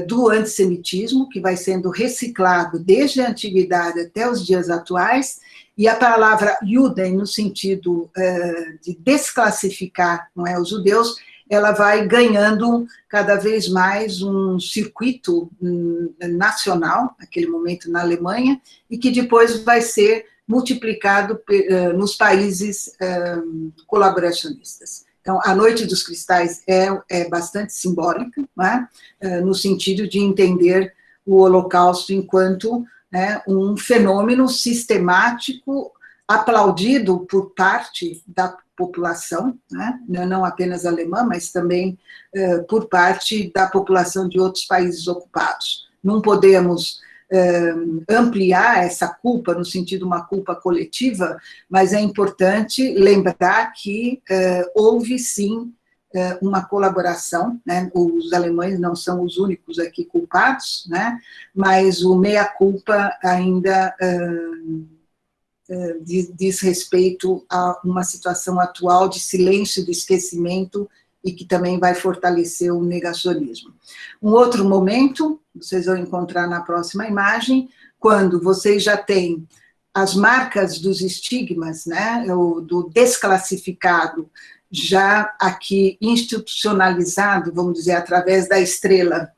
do antissemitismo, que vai sendo reciclado desde a antiguidade até os dias atuais, e a palavra Juden, no sentido de desclassificar, não é, os judeus, ela vai ganhando cada vez mais um circuito nacional, naquele momento na Alemanha, e que depois vai ser multiplicado nos países colaboracionistas. Então, a Noite dos Cristais é bastante simbólica, né, no sentido de entender o Holocausto enquanto, né, um fenômeno sistemático aplaudido por parte da população, né, não apenas alemã, mas também por parte da população de outros países ocupados. Não podemos ampliar essa culpa, no sentido de uma culpa coletiva, mas é importante lembrar que houve, sim, uma colaboração, né? Os alemães não são os únicos aqui culpados, né? Mas o meia-culpa ainda diz respeito a uma situação atual de silêncio, de esquecimento, e que também vai fortalecer o negacionismo. Um outro momento, vocês vão encontrar na próxima imagem, quando vocês já têm as marcas dos estigmas, né, do desclassificado, já aqui institucionalizado, vamos dizer, através da estrela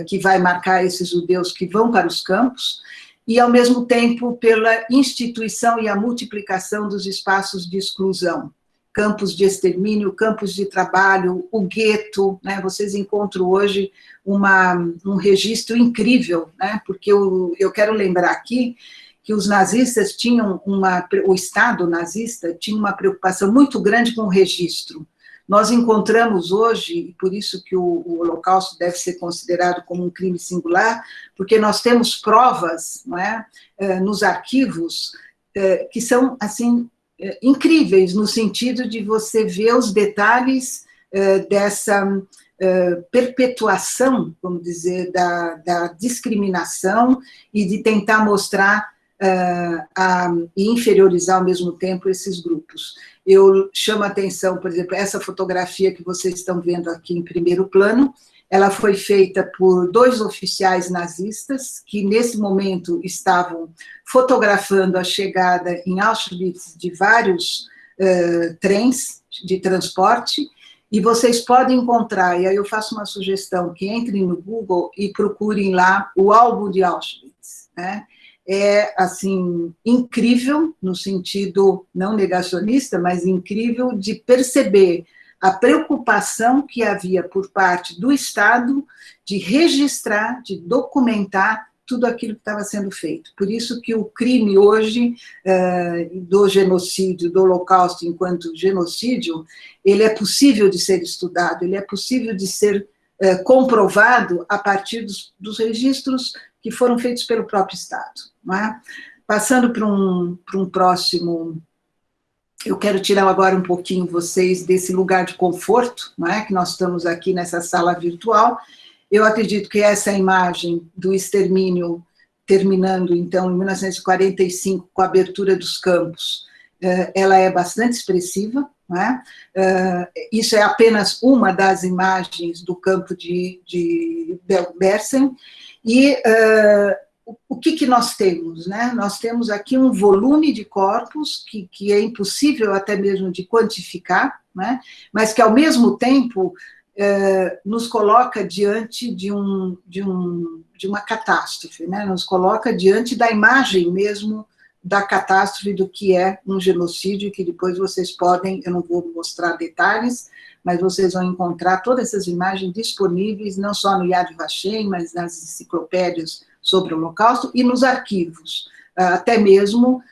que vai marcar esses judeus que vão para os campos, e, ao mesmo tempo, pela instituição e a multiplicação dos espaços de exclusão, campos de extermínio, campos de trabalho, o gueto, né? Vocês encontram hoje um registro incrível, né? Porque eu quero lembrar aqui que os nazistas tinham o Estado nazista tinha uma preocupação muito grande com o registro. Nós encontramos hoje, e por isso que o Holocausto deve ser considerado como um crime singular, porque nós temos provas, não é, nos arquivos que são, assim, incríveis, no sentido de você ver os detalhes dessa perpetuação, vamos dizer, da discriminação e de tentar mostrar e inferiorizar ao mesmo tempo esses grupos. Eu chamo a atenção, por exemplo, essa fotografia que vocês estão vendo aqui em primeiro plano, ela foi feita por 2 oficiais nazistas, que nesse momento estavam fotografando a chegada em Auschwitz de vários trens de transporte, e vocês podem encontrar, e aí eu faço uma sugestão, que entrem no Google e procurem lá o álbum de Auschwitz, né? É, assim, incrível, no sentido não negacionista, mas incrível de perceber a preocupação que havia por parte do Estado de registrar, de documentar tudo aquilo que estava sendo feito. Por isso que o crime hoje do genocídio, do Holocausto enquanto genocídio, ele é possível de ser estudado, ele é possível de ser comprovado a partir dos registros que foram feitos pelo próprio Estado. Não é? Passando para um próximo... Eu quero tirar agora um pouquinho vocês desse lugar de conforto, não é? Que nós estamos aqui nessa sala virtual. Eu acredito que essa imagem do extermínio terminando, então, em 1945, com a abertura dos campos, ela é bastante expressiva, não é? Isso é apenas uma das imagens do campo de Belbecen, e o que nós temos, né? Nós temos aqui um volume de corpos que é impossível até mesmo de quantificar, né? Mas que, ao mesmo tempo, nos coloca diante de uma catástrofe, né? Nos coloca diante da imagem mesmo da catástrofe do que é um genocídio, que depois vocês podem, eu não vou mostrar detalhes, mas vocês vão encontrar todas essas imagens disponíveis, não só no Yad Vashem, mas nas enciclopédias sobre o Holocausto e nos arquivos, até mesmo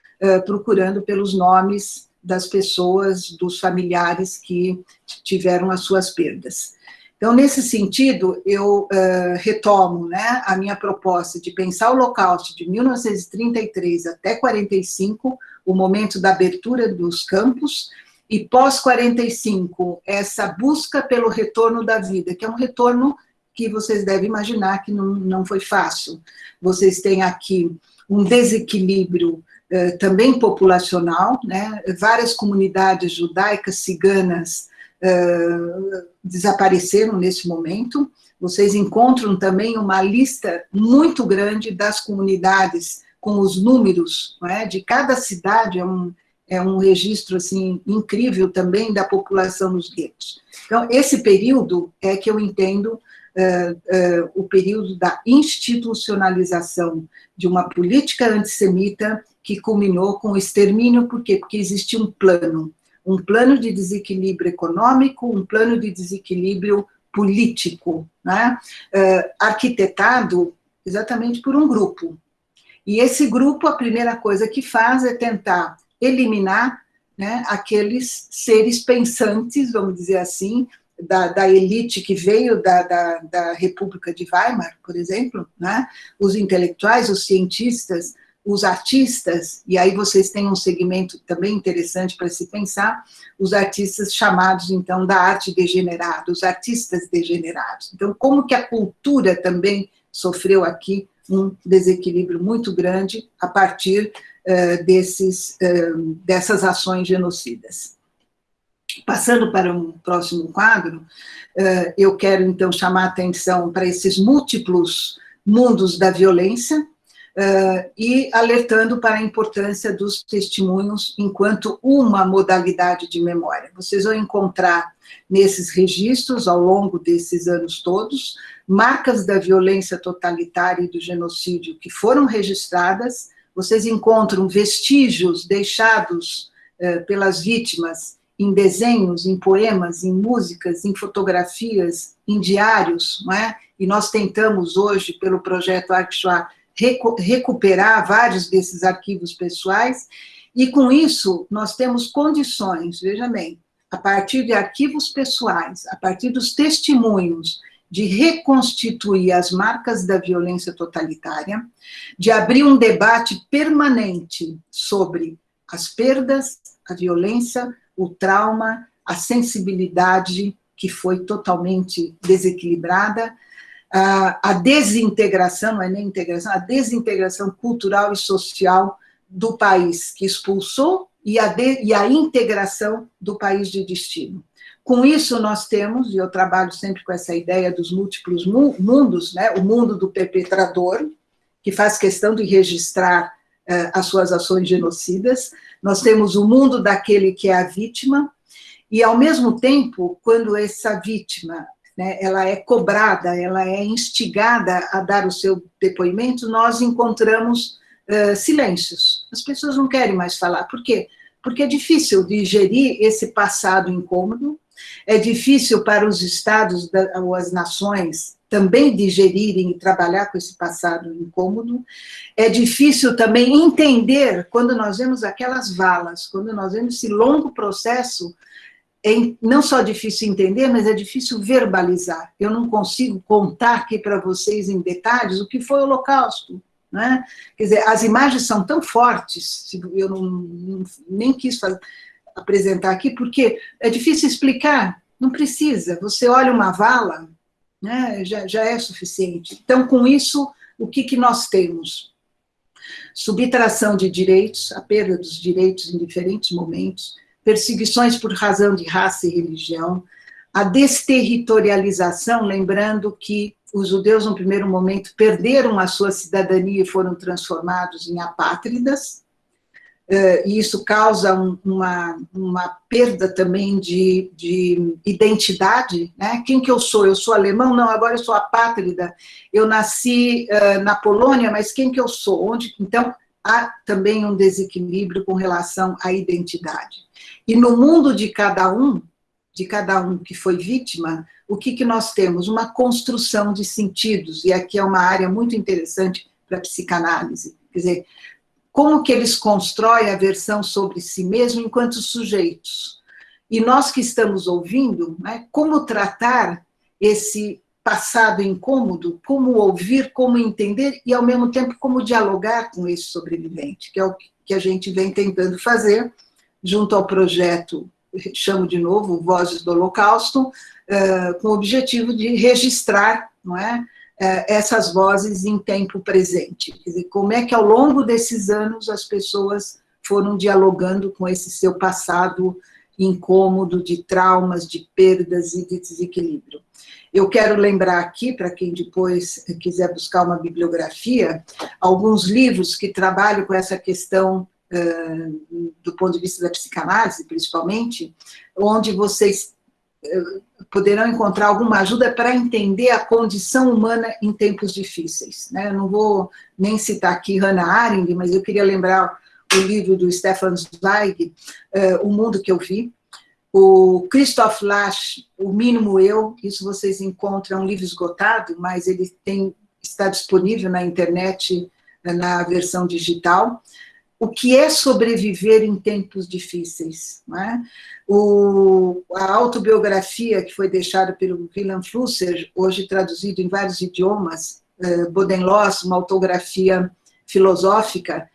procurando pelos nomes das pessoas, dos familiares que tiveram as suas perdas. Então, nesse sentido, eu retomo, né, a minha proposta de pensar o Holocausto de 1933 até 45, o momento da abertura dos campos, e pós-45, essa busca pelo retorno da vida, que é um retorno que vocês devem imaginar que não foi fácil. Vocês têm aqui um desequilíbrio também populacional, né, várias comunidades judaicas, ciganas, desapareceram nesse momento. Vocês encontram também uma lista muito grande das comunidades, com os números, não é, de cada cidade, é um registro assim, incrível também da população nos guetos. Então, esse período é que eu entendo o período da institucionalização de uma política antissemita que culminou com o extermínio. Por quê? Porque existia um plano de desequilíbrio econômico, um plano de desequilíbrio político, né? Arquitetado exatamente por um grupo. E esse grupo, a primeira coisa que faz é tentar eliminar, né, aqueles seres pensantes, vamos dizer assim, da elite que veio da República de Weimar, por exemplo, né? Os intelectuais, os cientistas, os artistas, e aí vocês têm um segmento também interessante para se pensar, os artistas chamados, então, da arte degenerada, os artistas degenerados. Então, como que a cultura também sofreu aqui um desequilíbrio muito grande a partir dessas ações genocidas. Passando para um próximo quadro, eu quero, então, chamar a atenção para esses múltiplos mundos da violência, e alertando para a importância dos testemunhos enquanto uma modalidade de memória. Vocês vão encontrar nesses registros, ao longo desses anos todos, marcas da violência totalitária e do genocídio que foram registradas. Vocês encontram vestígios deixados pelas vítimas em desenhos, em poemas, em músicas, em fotografias, em diários, não é? E nós tentamos hoje, pelo projeto Arkshoah, recuperar vários desses arquivos pessoais, e com isso nós temos condições, veja bem, a partir de arquivos pessoais, a partir dos testemunhos, de reconstituir as marcas da violência totalitária, de abrir um debate permanente sobre as perdas, a violência, o trauma, a sensibilidade que foi totalmente desequilibrada, a desintegração, não é nem integração, a desintegração cultural e social do país que expulsou e a integração do país de destino. Com isso nós temos, e eu trabalho sempre com essa ideia dos múltiplos mundos, né, o mundo do perpetrador, que faz questão de registrar as suas ações genocidas, nós temos o mundo daquele que é a vítima, e ao mesmo tempo, quando essa vítima, né, ela é cobrada, ela é instigada a dar o seu depoimento, nós encontramos silêncios. As pessoas não querem mais falar. Por quê? Porque é difícil digerir esse passado incômodo, é difícil para os estados ou as nações também digerirem e trabalhar com esse passado incômodo, é difícil também entender, quando nós vemos aquelas valas, quando nós vemos esse longo processo, é não só difícil entender, mas é difícil verbalizar. Eu não consigo contar aqui para vocês em detalhes o que foi o Holocausto, né? Quer dizer, as imagens são tão fortes, eu nem quis apresentar aqui, porque é difícil explicar, não precisa, você olha uma vala, né, já é suficiente. Então, com isso, o que nós temos? Subtração de direitos, a perda dos direitos em diferentes momentos, perseguições por razão de raça e religião, a desterritorialização, lembrando que os judeus, no primeiro momento, perderam a sua cidadania e foram transformados em apátridas, e isso causa uma perda também de identidade, né? Quem que eu sou? Eu sou alemão? Não, agora eu sou apátrida. Eu nasci na Polônia, mas quem que eu sou? Onde? Então, há também um desequilíbrio com relação à identidade. E no mundo de cada um que foi vítima, o que nós temos? Uma construção de sentidos, e aqui é uma área muito interessante para a psicanálise, quer dizer, como que eles constroem a versão sobre si mesmo enquanto sujeitos. E nós que estamos ouvindo, né, como tratar esse passado incômodo, como ouvir, como entender, e ao mesmo tempo como dialogar com esse sobrevivente, que é o que a gente vem tentando fazer, junto ao projeto, chamo de novo, Vozes do Holocausto, com o objetivo de registrar, não é, essas vozes em tempo presente. Quer dizer, como é que ao longo desses anos as pessoas foram dialogando com esse seu passado incômodo, de traumas, de perdas e de desequilíbrio. Eu quero lembrar aqui, para quem depois quiser buscar uma bibliografia, alguns livros que trabalham com essa questão do ponto de vista da psicanálise, principalmente, onde vocês poderão encontrar alguma ajuda para entender a condição humana em tempos difíceis, né? Eu não vou nem citar aqui Hannah Arendt, mas eu queria lembrar o livro do Stefan Zweig, O Mundo que Eu Vi, o Christoph Lasch, O Mínimo Eu, isso vocês encontram, é um livro esgotado, mas ele está disponível na internet, na versão digital. O que é sobreviver em tempos difíceis, não é? A autobiografia que foi deixada pelo Wilhelm Flusser, hoje traduzido em vários idiomas, Bodenlos, uma autografia filosófica,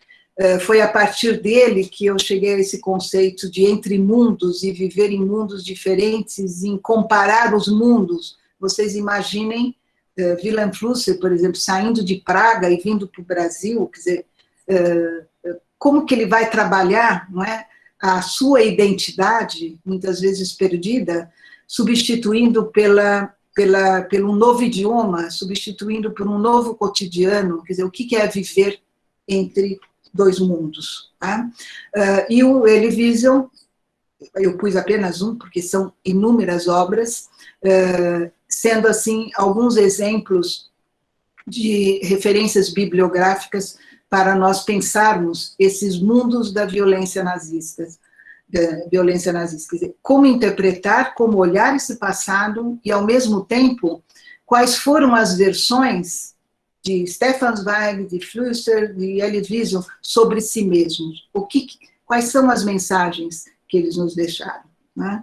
foi a partir dele que eu cheguei a esse conceito de entre mundos e viver em mundos diferentes, em comparar os mundos. Vocês imaginem Wilhelm Flusser, por exemplo, saindo de Praga e vindo para o Brasil, quer dizer, como que ele vai trabalhar, não é, a sua identidade, muitas vezes perdida, substituindo pelo novo idioma, substituindo por um novo cotidiano, quer dizer, o que é viver entre dois mundos. Tá? E o Elie Wiesel, eu pus apenas um, porque são inúmeras obras, sendo assim, alguns exemplos de referências bibliográficas para nós pensarmos esses mundos da violência nazista. Quer dizer, como interpretar, como olhar esse passado e, ao mesmo tempo, quais foram as versões de Stefan Zweig, de Flusser, de Elie Wiesel sobre si mesmos. Quais são as mensagens que eles nos deixaram, né?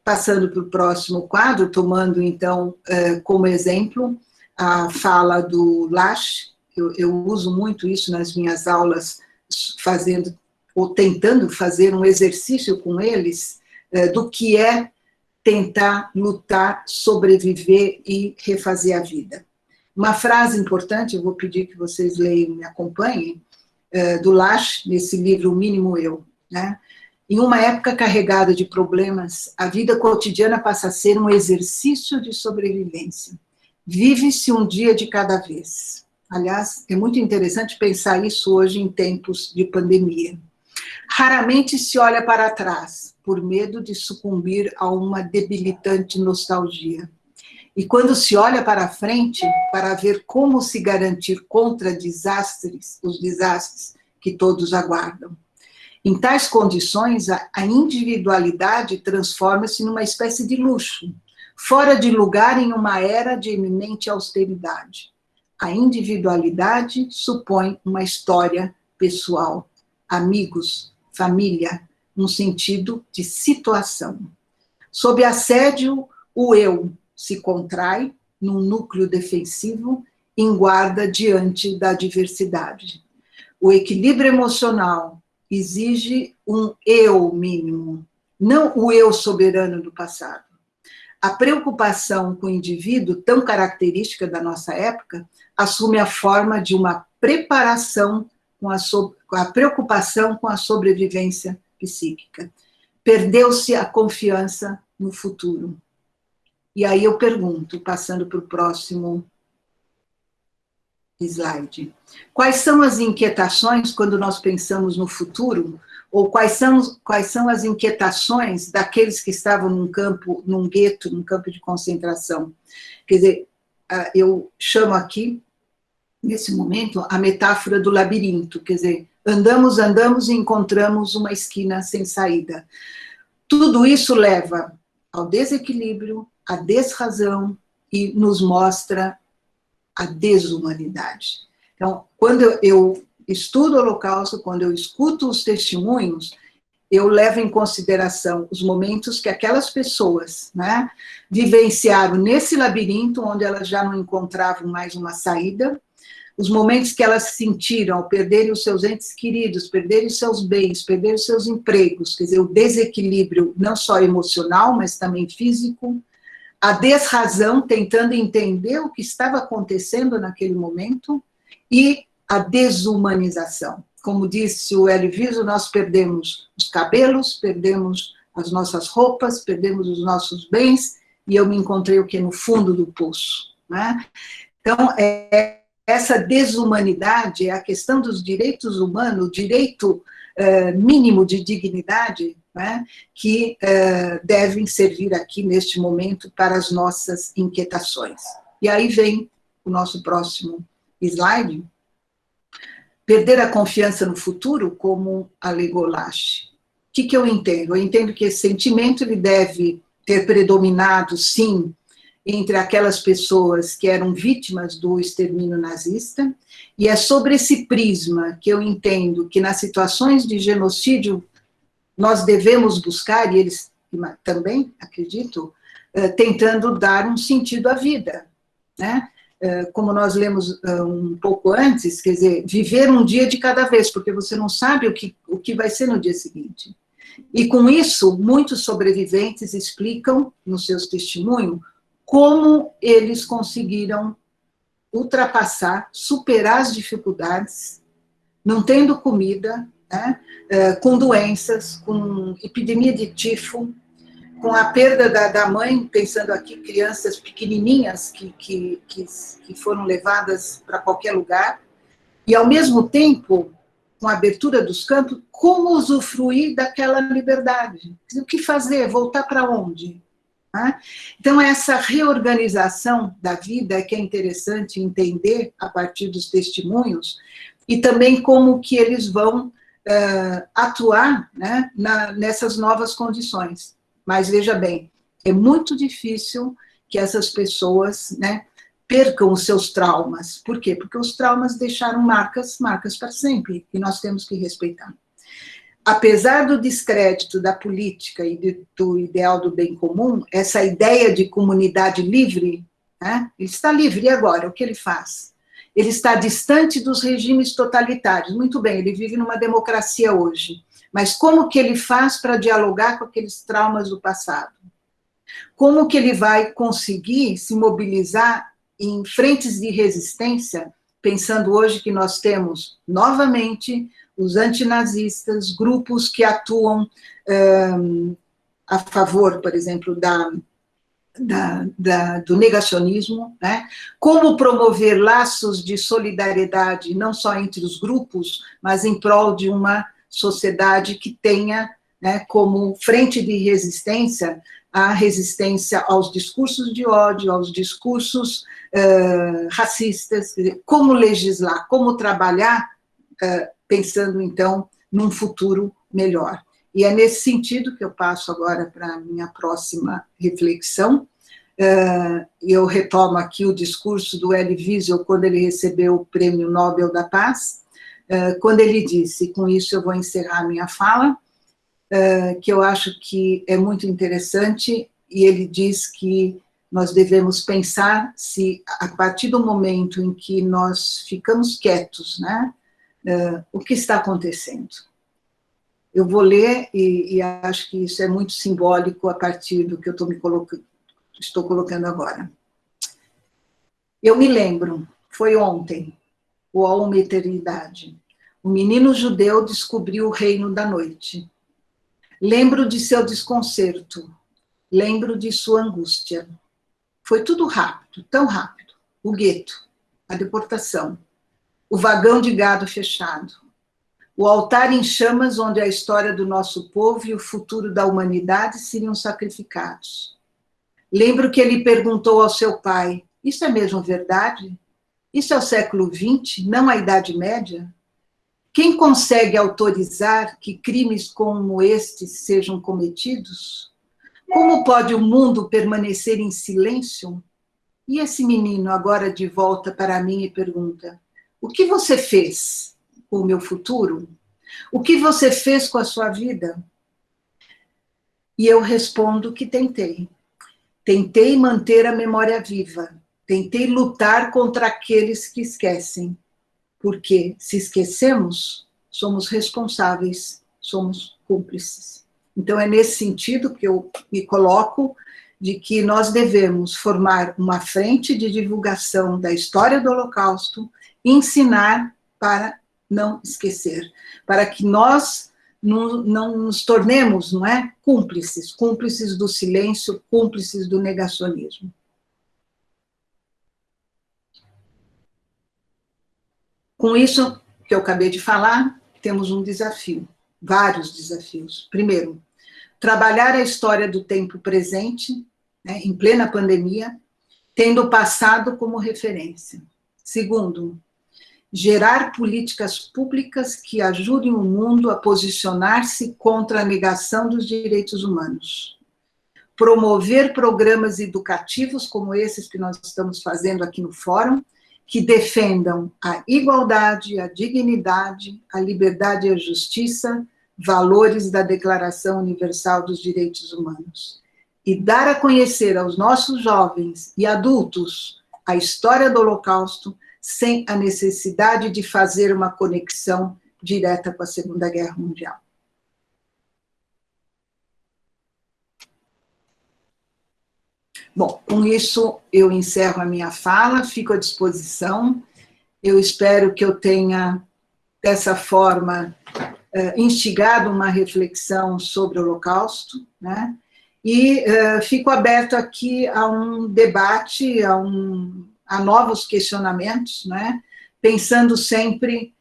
Passando para o próximo quadro, tomando, então, como exemplo, a fala do Lasch. Eu uso muito isso nas minhas aulas, fazendo, ou tentando fazer um exercício com eles, do que é tentar lutar, sobreviver e refazer a vida. Uma frase importante, eu vou pedir que vocês leiam e me acompanhem, do Lasch, nesse livro O Mínimo Eu, né? Em uma época carregada de problemas, a vida cotidiana passa a ser um exercício de sobrevivência. Vive-se um dia de cada vez. Aliás, é muito interessante pensar isso hoje em tempos de pandemia. Raramente se olha para trás, por medo de sucumbir a uma debilitante nostalgia. E quando se olha para frente, para ver como se garantir contra os desastres que todos aguardam. Em tais condições, a individualidade transforma-se numa espécie de luxo, fora de lugar em uma era de eminente austeridade. A individualidade supõe uma história pessoal, amigos, família, um sentido de situação. Sob assédio, o eu se contrai num núcleo defensivo em guarda diante da adversidade. O equilíbrio emocional exige um eu mínimo, não o eu soberano do passado. A preocupação com o indivíduo, tão característica da nossa época, assume a forma de uma preparação com a preocupação com a sobrevivência psíquica. Perdeu-se a confiança no futuro. E aí eu pergunto, passando para o próximo slide. Quais são as inquietações quando nós pensamos no futuro? Ou quais são as inquietações daqueles que estavam num campo, num gueto, num campo de concentração? Quer dizer, eu chamo aqui, nesse momento, a metáfora do labirinto, quer dizer, andamos, andamos e encontramos uma esquina sem saída. Tudo isso leva ao desequilíbrio, à desrazão e nos mostra a desumanidade. Então, quando eu estudo o Holocausto, quando eu escuto os testemunhos, eu levo em consideração os momentos que aquelas pessoas, né, vivenciaram nesse labirinto, onde elas já não encontravam mais uma saída, os momentos que elas sentiram ao perderem os seus entes queridos, perderem os seus bens, perderem os seus empregos, quer dizer, o desequilíbrio não só emocional, mas também físico, a desrazão, tentando entender o que estava acontecendo naquele momento, e a desumanização. Como disse o Elie Wiesel, nós perdemos os cabelos, perdemos as nossas roupas, perdemos os nossos bens, e eu me encontrei o que? No fundo do poço. Né? Então, essa desumanidade é a questão dos direitos humanos, o direito mínimo de dignidade, né, que devem servir aqui neste momento para as nossas inquietações. E aí vem o nosso próximo slide. Perder a confiança no futuro como a Legolache. O que eu entendo? Eu entendo que esse sentimento ele deve ter predominado, sim, entre aquelas pessoas que eram vítimas do extermínio nazista, e é sobre esse prisma que eu entendo que nas situações de genocídio nós devemos buscar, e eles também, acredito, tentando dar um sentido à vida, né? Como nós lemos um pouco antes, quer dizer, viver um dia de cada vez, porque você não sabe o que vai ser no dia seguinte. E com isso, muitos sobreviventes explicam, nos seus testemunhos, como eles conseguiram ultrapassar, superar as dificuldades, não tendo comida, né, com doenças, com epidemia de tifo, com a perda da mãe, pensando aqui, crianças pequenininhas que foram levadas para qualquer lugar, e ao mesmo tempo, com a abertura dos campos, como usufruir daquela liberdade? O que fazer? Voltar para onde? Então, essa reorganização da vida que é interessante entender a partir dos testemunhos, e também como que eles vão atuar, né, nessas novas condições. Mas, veja bem, é muito difícil que essas pessoas, né, percam os seus traumas. Por quê? Porque os traumas deixaram marcas para sempre, e nós temos que respeitar. Apesar do descrédito da política e do ideal do bem comum, essa ideia de comunidade livre, né, ele está livre, e agora? O que ele faz? Ele está distante dos regimes totalitários. Muito bem, ele vive numa democracia hoje. Mas como que ele faz para dialogar com aqueles traumas do passado? Como que ele vai conseguir se mobilizar em frentes de resistência, pensando hoje que nós temos, novamente, os antinazistas, grupos que atuam a favor, por exemplo, do negacionismo, né? Como promover laços de solidariedade, não só entre os grupos, mas em prol de uma sociedade que tenha, né, como frente de resistência, a resistência aos discursos de ódio, aos discursos racistas, como legislar, como trabalhar, pensando, então, num futuro melhor. E é nesse sentido que eu passo agora para a minha próxima reflexão. Eu retomo aqui o discurso do Elie Wiesel, quando ele recebeu o Prêmio Nobel da Paz, quando ele disse, e com isso eu vou encerrar a minha fala, que eu acho que é muito interessante, e ele diz que nós devemos pensar se, a partir do momento em que nós ficamos quietos, né, o que está acontecendo. Eu vou ler, e acho que isso é muito simbólico a partir do que eu estou colocando agora. Eu me lembro, foi ontem, ou há uma eternidade, o menino judeu descobriu o reino da noite. Lembro de seu desconcerto, lembro de sua angústia. Foi tudo rápido, tão rápido. O gueto, a deportação, o vagão de gado fechado, o altar em chamas onde a história do nosso povo e o futuro da humanidade seriam sacrificados. Lembro que ele perguntou ao seu pai, isso é mesmo verdade? Isso é o século XX, não a Idade Média? Quem consegue autorizar que crimes como estes sejam cometidos? Como pode o mundo permanecer em silêncio? E esse menino agora de volta para mim e pergunta, o que você fez com o meu futuro? O que você fez com a sua vida? E eu respondo que tentei. Tentei manter a memória viva. Tentei lutar contra aqueles que esquecem. Porque, se esquecemos, somos responsáveis, somos cúmplices. Então, é nesse sentido que eu me coloco, de que nós devemos formar uma frente de divulgação da história do Holocausto, ensinar para não esquecer, para que nós não nos tornemos, não é, cúmplices do silêncio, cúmplices do negacionismo. Com isso que eu acabei de falar, temos um desafio, vários desafios. Primeiro, trabalhar a história do tempo presente, né, em plena pandemia, tendo o passado como referência. Segundo, gerar políticas públicas que ajudem o mundo a posicionar-se contra a negação dos direitos humanos. Promover programas educativos como esses que nós estamos fazendo aqui no Fórum, que defendam a igualdade, a dignidade, a liberdade e a justiça, valores da Declaração Universal dos Direitos Humanos. E dar a conhecer aos nossos jovens e adultos a história do Holocausto, sem a necessidade de fazer uma conexão direta com a Segunda Guerra Mundial. Bom, com isso eu encerro a minha fala, fico à disposição. Eu espero que eu tenha, dessa forma, instigado uma reflexão sobre o Holocausto, né? E fico aberto aqui a um debate, a novos questionamentos, né? Pensando sempre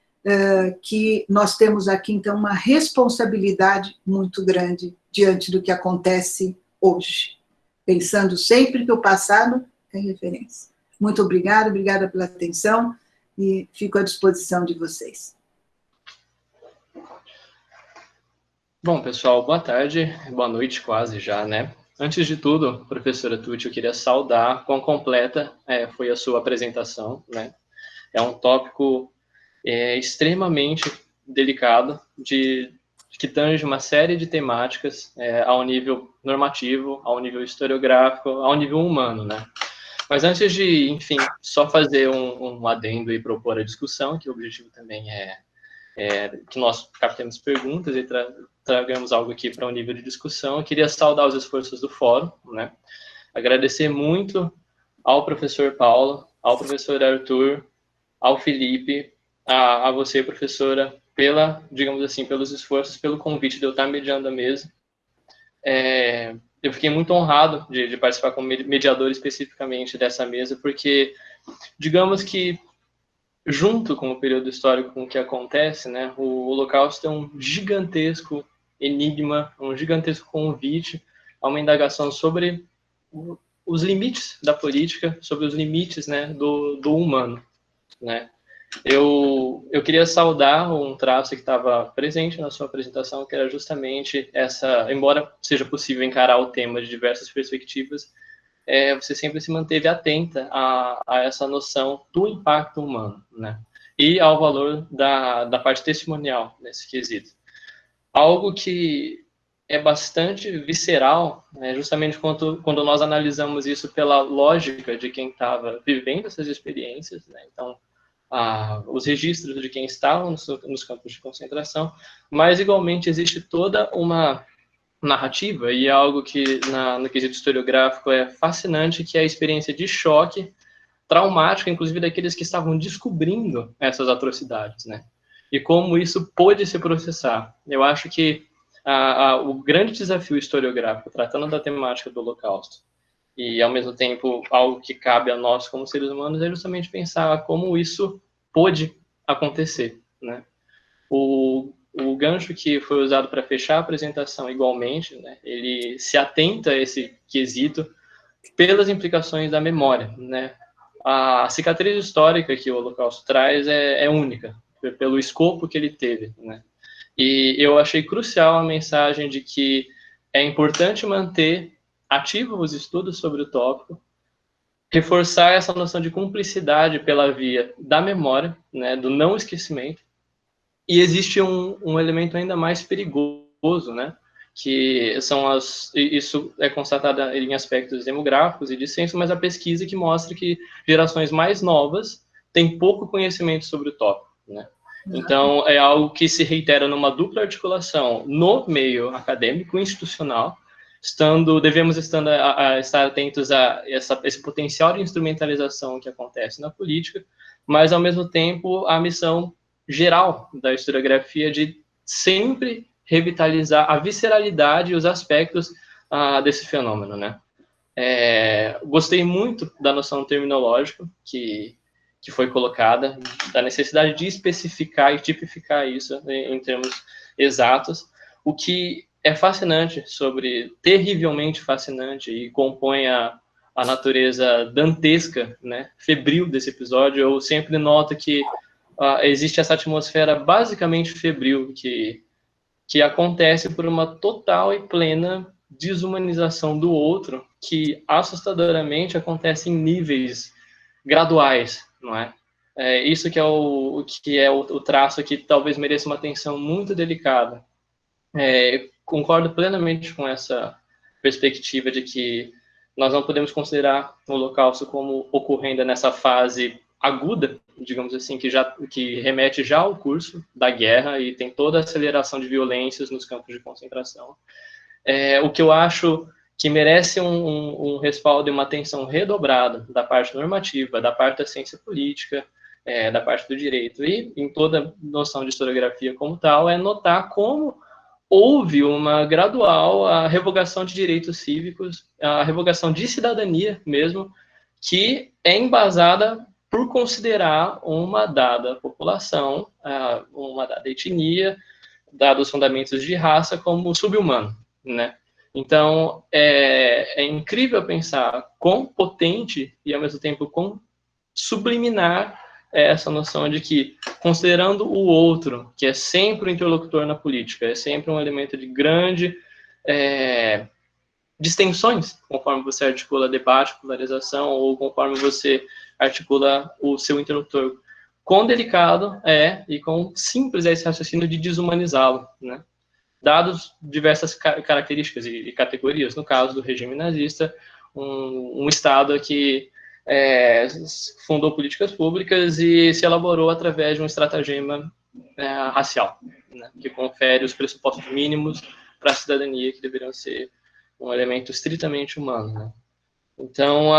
que nós temos aqui, então, uma responsabilidade muito grande diante do que acontece hoje. Pensando sempre que o passado é referência. Muito obrigada pela atenção e fico à disposição de vocês. Bom, pessoal, boa tarde, boa noite quase já, né? Antes de tudo, professora Tucci, eu queria saudar quão completa foi a sua apresentação, né? É um tópico extremamente delicado, que tange uma série de temáticas ao nível normativo, ao nível historiográfico, ao nível humano, né? Mas antes de, enfim, só fazer um adendo e propor a discussão, que o objetivo também é que nós captemos perguntas e tragamos algo aqui para um nível de discussão, eu queria saudar os esforços do Fórum, né? Agradecer muito ao professor Paulo, ao professor Arthur, ao Felipe, a você, professora, digamos assim, pelos esforços, pelo convite de eu estar mediando a mesa. Eu fiquei muito honrado de participar como mediador especificamente dessa mesa, porque, digamos que, junto com o período histórico com que acontece, né, o Holocausto é um gigantesco enigma, um gigantesco convite a uma indagação sobre os limites da política, sobre os limites, né, do humano, né. Eu queria saudar um traço que estava presente na sua apresentação, que era justamente embora seja possível encarar o tema de diversas perspectivas, você sempre se manteve atenta a essa noção do impacto humano, né? E ao valor da parte testemunial nesse quesito. Algo que é bastante visceral, né, justamente quando nós analisamos isso pela lógica de quem estava vivendo essas experiências, né? Então, os registros de quem estava nos campos de concentração, mas igualmente existe toda uma narrativa, e é algo que no quesito historiográfico é fascinante, que é a experiência de choque traumática, inclusive daqueles que estavam descobrindo essas atrocidades, né? E como isso pôde se processar. Eu acho que o grande desafio historiográfico, tratando da temática do Holocausto, e, ao mesmo tempo, algo que cabe a nós como seres humanos, é justamente pensar como isso pôde acontecer, né? O gancho que foi usado para fechar a apresentação igualmente, né, ele se atenta a esse quesito pelas implicações da memória, né? A cicatriz histórica que o Holocausto traz é única, pelo escopo que ele teve, né? E eu achei crucial a mensagem de que é importante manter ativos os estudos sobre o tópico, reforçar essa noção de cumplicidade pela via da memória, né, do não esquecimento. E existe um elemento ainda mais perigoso, né, que são isso é constatado em aspectos demográficos e de ciência, mas a pesquisa que mostra que gerações mais novas têm pouco conhecimento sobre o tópico, né? Então, é algo que se reitera numa dupla articulação no meio acadêmico e institucional, devemos estar atentos a esse potencial de instrumentalização que acontece na política, mas, ao mesmo tempo, a missão geral da historiografia de sempre revitalizar a visceralidade e os aspectos desse fenômeno, né? Gostei muito da noção terminológica que foi colocada, da necessidade de especificar e tipificar isso em termos exatos, o que é fascinante, terrivelmente fascinante, e compõe a natureza dantesca, né, febril desse episódio. Eu sempre noto que existe essa atmosfera basicamente febril que acontece por uma total e plena desumanização do outro, que assustadoramente acontece em níveis graduais, não é? Isso que é o traço que talvez mereça uma atenção muito delicada. Concordo plenamente com essa perspectiva de que nós não podemos considerar o Holocausto como ocorrendo nessa fase aguda, digamos assim, que remete já ao curso da guerra e tem toda a aceleração de violências nos campos de concentração. O que eu acho que merece um respaldo e uma atenção redobrada da parte normativa, da parte da ciência política, da parte do direito e em toda noção de historiografia como tal, é notar como houve uma gradual revogação de direitos cívicos, a revogação de cidadania mesmo, que é embasada por considerar uma dada população, uma dada etnia, dados os fundamentos de raça como subhumano, né? Então, é incrível pensar quão potente e, ao mesmo tempo, quão subliminar é essa noção de que, considerando o outro, que é sempre o interlocutor na política, é sempre um elemento de grande distensões, conforme você articula debate, polarização, ou conforme você articula o seu interlocutor, quão delicado e quão simples é esse raciocínio de desumanizá-lo, né? Dados diversas características e categorias. No caso do regime nazista, um Estado que fundou políticas públicas e se elaborou através de um estratagema racial, né, que confere os pressupostos mínimos para a cidadania, que deveriam ser um elemento estritamente humano, né? Então,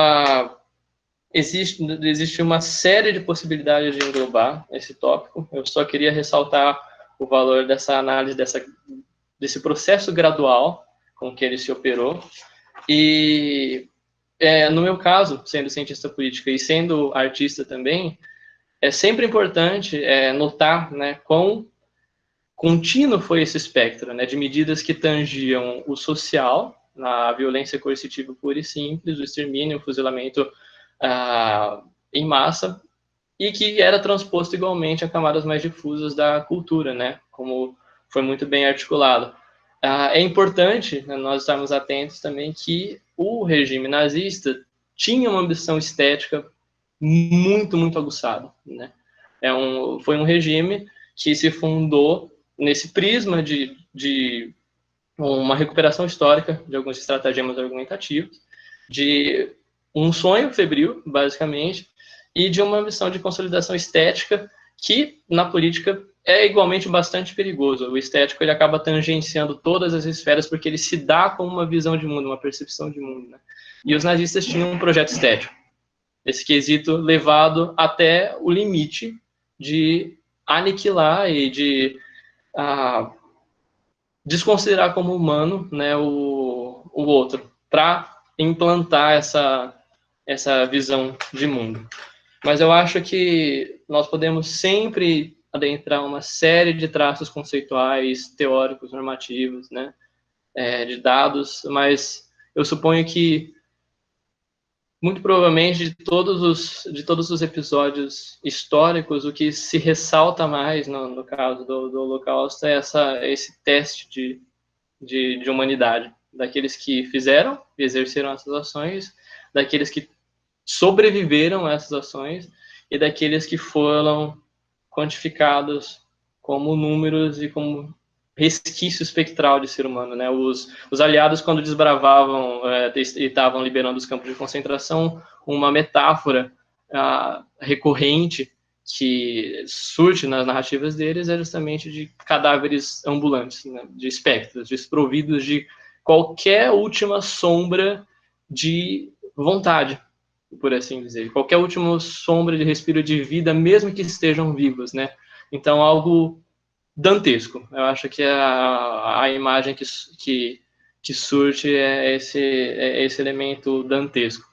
existe uma série de possibilidades de englobar esse tópico. Eu só queria ressaltar o valor dessa análise, desse processo gradual com que ele se operou. E, no meu caso, sendo cientista política e sendo artista também, é sempre importante notar, né, quão contínuo foi esse espectro, né, de medidas que tangiam o social, a violência coercitiva pura e simples, o extermínio, o fuzilamento em massa, e que era transposto igualmente a camadas mais difusas da cultura, né, como foi muito bem articulado. É importante, né, nós estarmos atentos também que o regime nazista tinha uma ambição estética muito, muito aguçada, né? Foi um regime que se fundou nesse prisma de uma recuperação histórica de alguns estratagemas argumentativos, de um sonho febril, basicamente, e de uma ambição de consolidação estética que, na política, é igualmente bastante perigoso. O estético ele acaba tangenciando todas as esferas porque ele se dá com uma visão de mundo, uma percepção de mundo, né? E os nazistas tinham um projeto estético. Esse quesito levado até o limite de aniquilar e de desconsiderar como humano, né, o outro, para implantar essa visão de mundo. mas eu acho que nós podemos sempre adentrar uma série de traços conceituais, teóricos, normativos, né, de dados, mas eu suponho que, muito provavelmente, de todos os episódios históricos, o que se ressalta mais, no caso do Holocausto, é esse teste de humanidade, daqueles que fizeram e exerceram essas ações, daqueles que sobreviveram a essas ações e daqueles que foram quantificados como números e como resquício espectral de ser humano, né? Os aliados, quando desbravavam e estavam liberando os campos de concentração, uma metáfora recorrente que surge nas narrativas deles é justamente de cadáveres ambulantes, né? De espectros, desprovidos de qualquer última sombra de vontade, por assim dizer, qualquer última sombra de respiro de vida, mesmo que estejam vivos, né? Então, algo dantesco. Eu acho que a imagem que surge é esse elemento dantesco.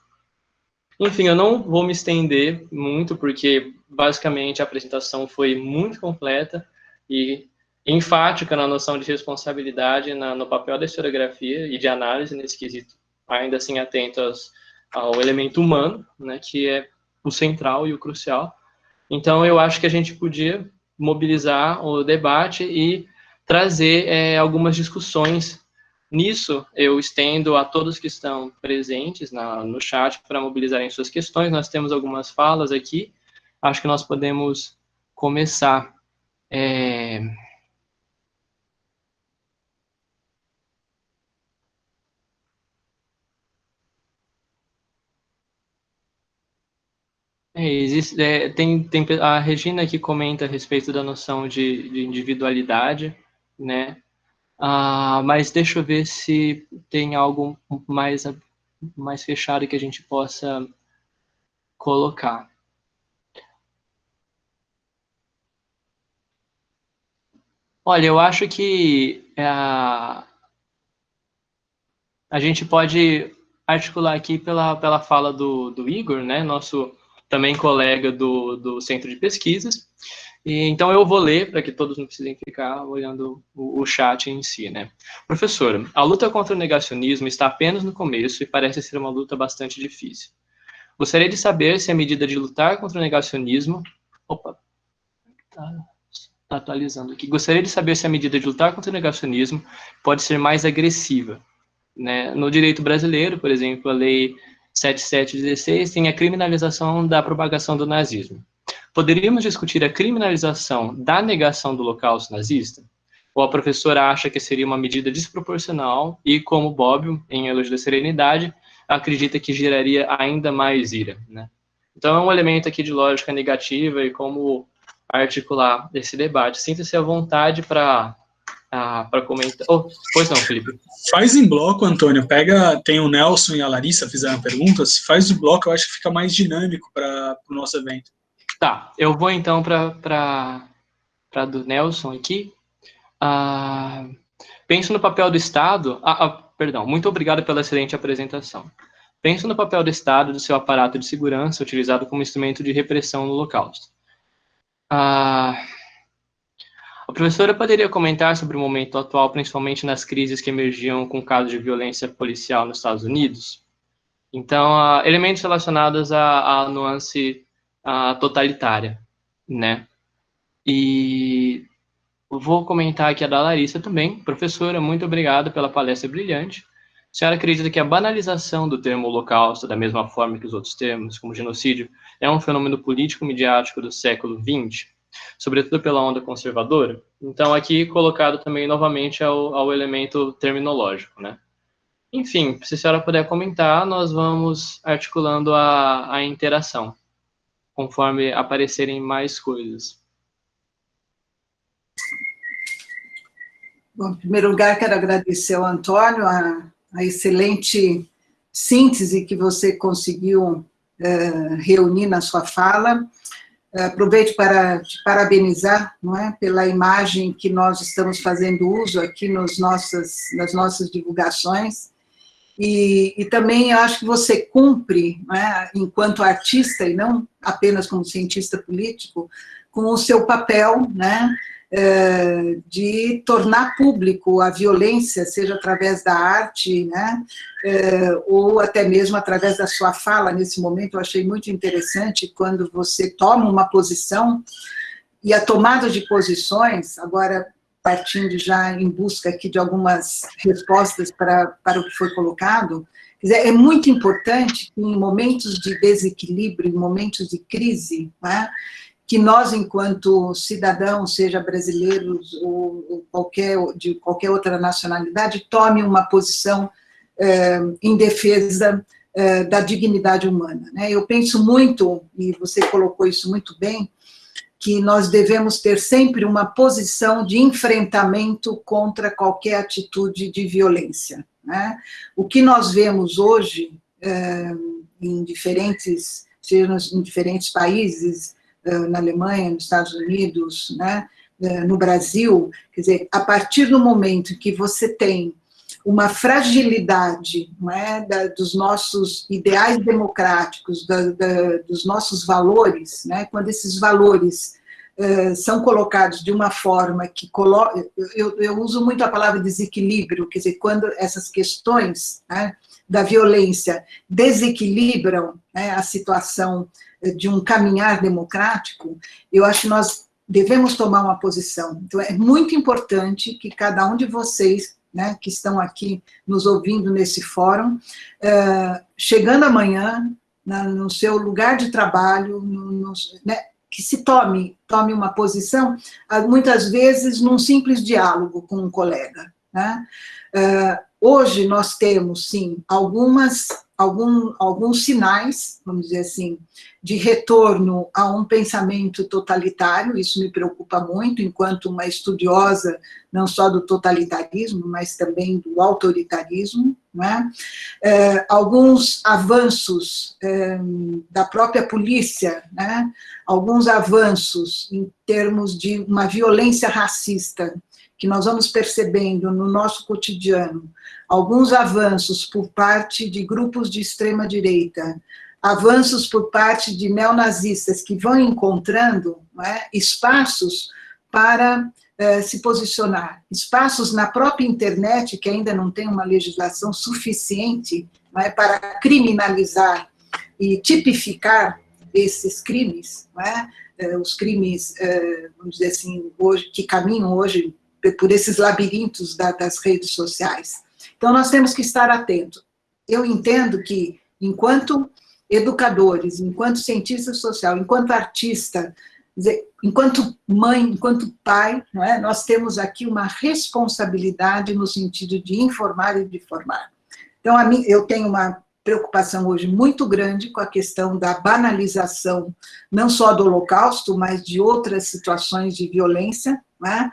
Enfim, eu não vou me estender muito, porque basicamente a apresentação foi muito completa e enfática na noção de responsabilidade no papel da historiografia e de análise nesse quesito, ainda assim atento ao elemento humano, né, que é o central e o crucial. Então, eu acho que a gente podia mobilizar o debate e trazer algumas discussões. Nisso, eu estendo a todos que estão presentes no chat para mobilizarem suas questões. Nós temos algumas falas aqui. Acho que nós podemos começar. Tem a Regina que comenta a respeito da noção de individualidade, né? Mas deixa eu ver se tem algo mais fechado que a gente possa colocar. Olha, eu acho que a gente pode articular aqui pela fala do Igor, né, nosso também colega do Centro de Pesquisas. Então, eu vou ler, para que todos não precisem ficar olhando o chat em si, né? Professora, a luta contra o negacionismo está apenas no começo e parece ser uma luta bastante difícil. Gostaria de saber se a medida de lutar contra o negacionismo... Opa, tá atualizando aqui. Gostaria de saber se a medida de lutar contra o negacionismo pode ser mais agressiva, né? No direito brasileiro, por exemplo, a Lei 7716 tem a criminalização da propagação do nazismo. Poderíamos discutir a criminalização da negação do Holocausto nazista? Ou a professora acha que seria uma medida desproporcional e, como Bobbio, em Elogio da Serenidade, acredita que geraria ainda mais ira, né? Então, é um elemento aqui de lógica negativa e como articular esse debate. Sinta-se à vontade para comentar. Pois não, Felipe. Faz em bloco, Antônio. Tem o Nelson e a Larissa fizeram perguntas. Faz o bloco, eu acho que fica mais dinâmico para o nosso evento. Tá, eu vou então para do Nelson aqui. Penso no papel do Estado... perdão, muito obrigado pela excelente apresentação. Penso no papel do Estado e do seu aparato de segurança utilizado como instrumento de repressão no Holocausto. A professora poderia comentar sobre o momento atual, principalmente nas crises que emergiam com casos de violência policial nos Estados Unidos? Então, elementos relacionados à nuance totalitária, né? E vou comentar aqui a da Larissa também. Professora, muito obrigado pela palestra brilhante. A senhora acredita que a banalização do termo holocausto, da mesma forma que os outros termos, como genocídio, é um fenômeno político-midiático do século XX, sobretudo pela onda conservadora? Então, aqui colocado também novamente ao elemento terminológico, né? Enfim, se a senhora puder comentar, nós vamos articulando a interação, conforme aparecerem mais coisas. Bom, em primeiro lugar, quero agradecer ao Antônio a excelente síntese que você conseguiu reunir na sua fala. Aproveito para te parabenizar, não é, pela imagem que nós estamos fazendo uso aqui nas nossas divulgações. E também eu acho que você cumpre, né, enquanto artista, e não apenas como cientista político, com o seu papel, né, de tornar público a violência, seja através da arte, né, ou até mesmo através da sua fala. Nesse momento eu achei muito interessante quando você toma uma posição, e a tomada de posições, agora partindo já em busca aqui de algumas respostas para o que foi colocado, quer dizer, é muito importante que em momentos de desequilíbrio, em momentos de crise, né, que nós, enquanto cidadãos, seja brasileiros ou de qualquer outra nacionalidade, tome uma posição em defesa da dignidade humana, né? Eu penso muito, e você colocou isso muito bem, que nós devemos ter sempre uma posição de enfrentamento contra qualquer atitude de violência, né? O que nós vemos hoje em diferentes países, na Alemanha, nos Estados Unidos, né, no Brasil, quer dizer, a partir do momento que você tem uma fragilidade, não é, dos nossos ideais democráticos, dos nossos valores, né, quando esses valores são colocados de uma forma que coloca, eu uso muito a palavra desequilíbrio, quer dizer, quando essas questões, né, da violência desequilibram, né, a situação de um caminhar democrático, eu acho que nós devemos tomar uma posição. Então, é muito importante que cada um de vocês, né, que estão aqui nos ouvindo nesse fórum, chegando amanhã, no seu lugar de trabalho, né, que se tome uma posição, muitas vezes num simples diálogo com um colega, né? Hoje nós temos, sim, alguns sinais, vamos dizer assim, de retorno a um pensamento totalitário. Isso me preocupa muito, enquanto uma estudiosa, não só do totalitarismo, mas também do autoritarismo, né? Alguns avanços da própria polícia, né? Alguns avanços em termos de uma violência racista, que nós vamos percebendo no nosso cotidiano, alguns avanços por parte de grupos de extrema-direita, avanços por parte de neonazistas que vão encontrando, não é, espaços para se posicionar, espaços na própria internet, que ainda não tem uma legislação suficiente, não é, para criminalizar e tipificar esses crimes, não é, os crimes, vamos dizer assim, hoje, que caminham hoje por esses labirintos das redes sociais. Então, nós temos que estar atentos. Eu entendo que, enquanto educadores, enquanto cientista social, enquanto artista, enquanto mãe, enquanto pai, não é? Nós temos aqui uma responsabilidade no sentido de informar e de formar. Então, eu tenho uma preocupação hoje muito grande com a questão da banalização, não só do Holocausto, mas de outras situações de violência, não é?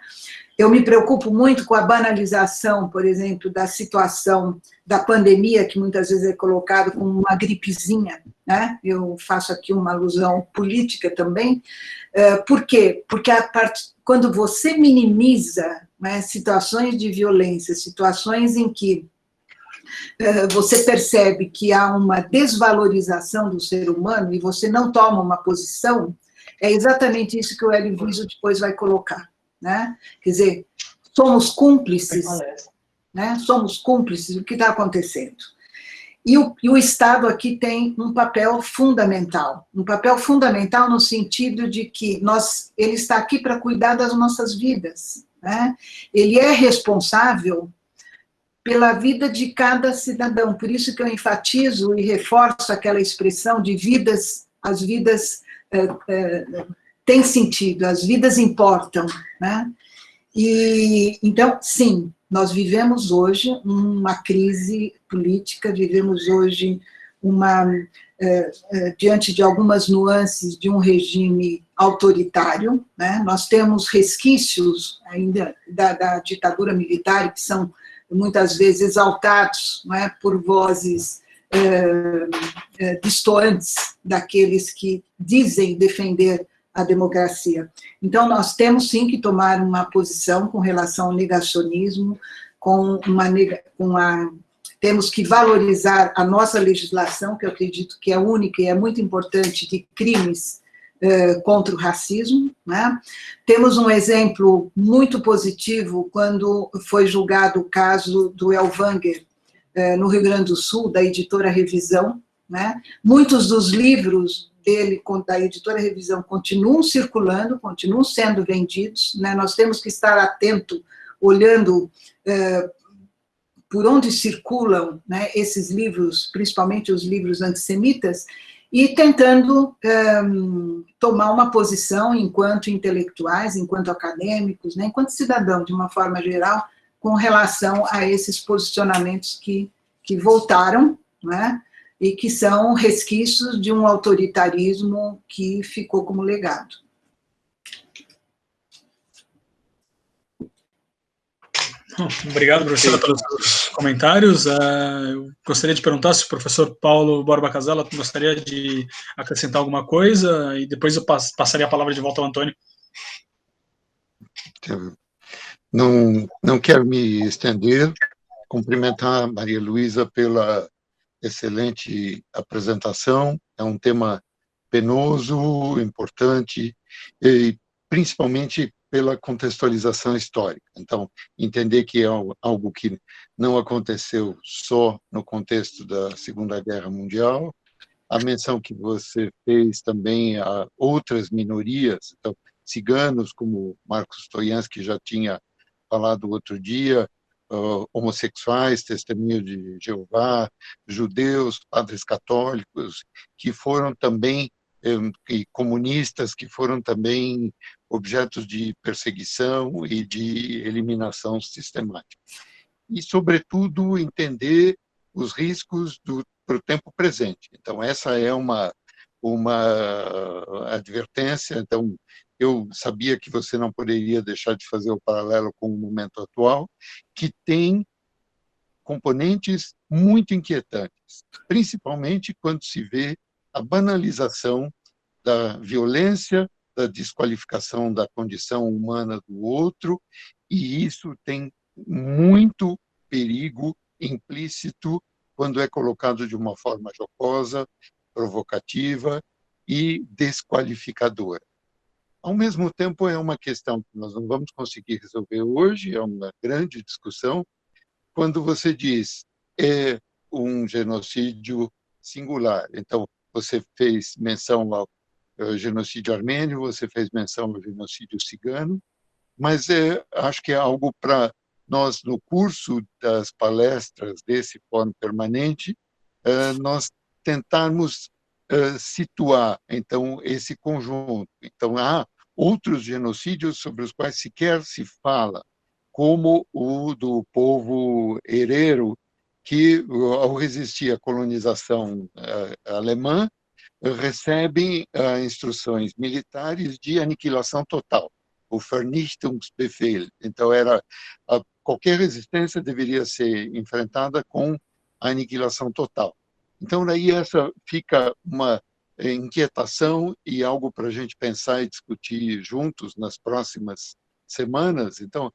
Eu me preocupo muito com a banalização, por exemplo, da situação da pandemia, que muitas vezes é colocado como uma gripezinha, né? Eu faço aqui uma alusão política também. Por quê? Porque quando você minimiza, né, situações de violência, situações em que você percebe que há uma desvalorização do ser humano e você não toma uma posição, é exatamente isso que o Hélio Viso depois vai colocar. Né? Quer dizer, somos cúmplices, né? Somos cúmplices do que está acontecendo. E o Estado aqui tem um papel fundamental no sentido de que ele está aqui para cuidar das nossas vidas, né? Ele é responsável pela vida de cada cidadão, por isso que eu enfatizo e reforço aquela expressão de vidas, as vidas têm sentido, as vidas importam, né? E, então, sim, nós vivemos hoje uma crise política, vivemos hoje diante de algumas nuances de um regime autoritário, né? Nós temos resquícios ainda da ditadura militar, que são muitas vezes exaltados, não é, por vozes distantes daqueles que dizem defender a democracia. Então, nós temos, sim, que tomar uma posição com relação ao negacionismo, temos que valorizar a nossa legislação, que eu acredito que é única e é muito importante, de crimes contra o racismo, né? Temos um exemplo muito positivo quando foi julgado o caso do Elvanger, no Rio Grande do Sul, da editora Revisão, né? Muitos dos livros dele, da editora Revisão, continuam circulando, continuam sendo vendidos, né? Nós temos que estar atento, olhando por onde circulam, né, esses livros, principalmente os livros antissemitas, e tentando tomar uma posição enquanto intelectuais, enquanto acadêmicos, né, enquanto cidadão, de uma forma geral, com relação a esses posicionamentos que voltaram, né, e que são resquícios de um autoritarismo que ficou como legado. Obrigado, professora, pelos seus comentários. Eu gostaria de perguntar se o professor Paulo Borba Casella gostaria de acrescentar alguma coisa, e depois eu passaria a palavra de volta ao Antônio. Não quero me estender, cumprimentar a Maria Luísa pela excelente apresentação. É um tema penoso, importante, e principalmente pela contextualização histórica. Então, entender que é algo que não aconteceu só no contexto da Segunda Guerra Mundial, a menção que você fez também a outras minorias, então, ciganos, como Marcos Stoyansky já tinha falado outro dia, homossexuais, testemunho de Jeová, judeus, padres católicos, que foram também, e comunistas, que foram também objetos de perseguição e de eliminação sistemática. E, sobretudo, entender os riscos para o tempo presente. Então, essa é uma advertência. Então, eu sabia que você não poderia deixar de fazer o paralelo com o momento atual, que tem componentes muito inquietantes, principalmente quando se vê a banalização da violência, da desqualificação da condição humana do outro, e isso tem muito perigo implícito quando é colocado de uma forma jocosa, provocativa e desqualificadora. Ao mesmo tempo, é uma questão que nós não vamos conseguir resolver hoje, é uma grande discussão, quando você diz é um genocídio singular. Então, você fez menção ao genocídio armênio, você fez menção ao genocídio cigano, mas acho que é algo para nós, no curso das palestras desse fórum permanente, nós tentarmos situar, então, esse conjunto. Então, há outros genocídios sobre os quais sequer se fala, como o do povo herero, que, ao resistir à colonização alemã, recebem instruções militares de aniquilação total, o Vernichtungsbefehl. Então, qualquer resistência deveria ser enfrentada com a aniquilação total. Então, daí essa fica uma inquietação e algo para a gente pensar e discutir juntos nas próximas semanas. Então,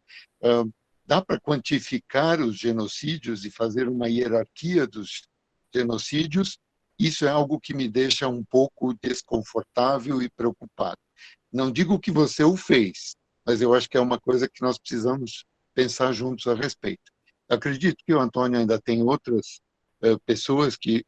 dá para quantificar os genocídios e fazer uma hierarquia dos genocídios. Isso é algo que me deixa um pouco desconfortável e preocupado. Não digo que você o fez, mas eu acho que é uma coisa que nós precisamos pensar juntos a respeito. Acredito que o Antônio ainda tem outras pessoas que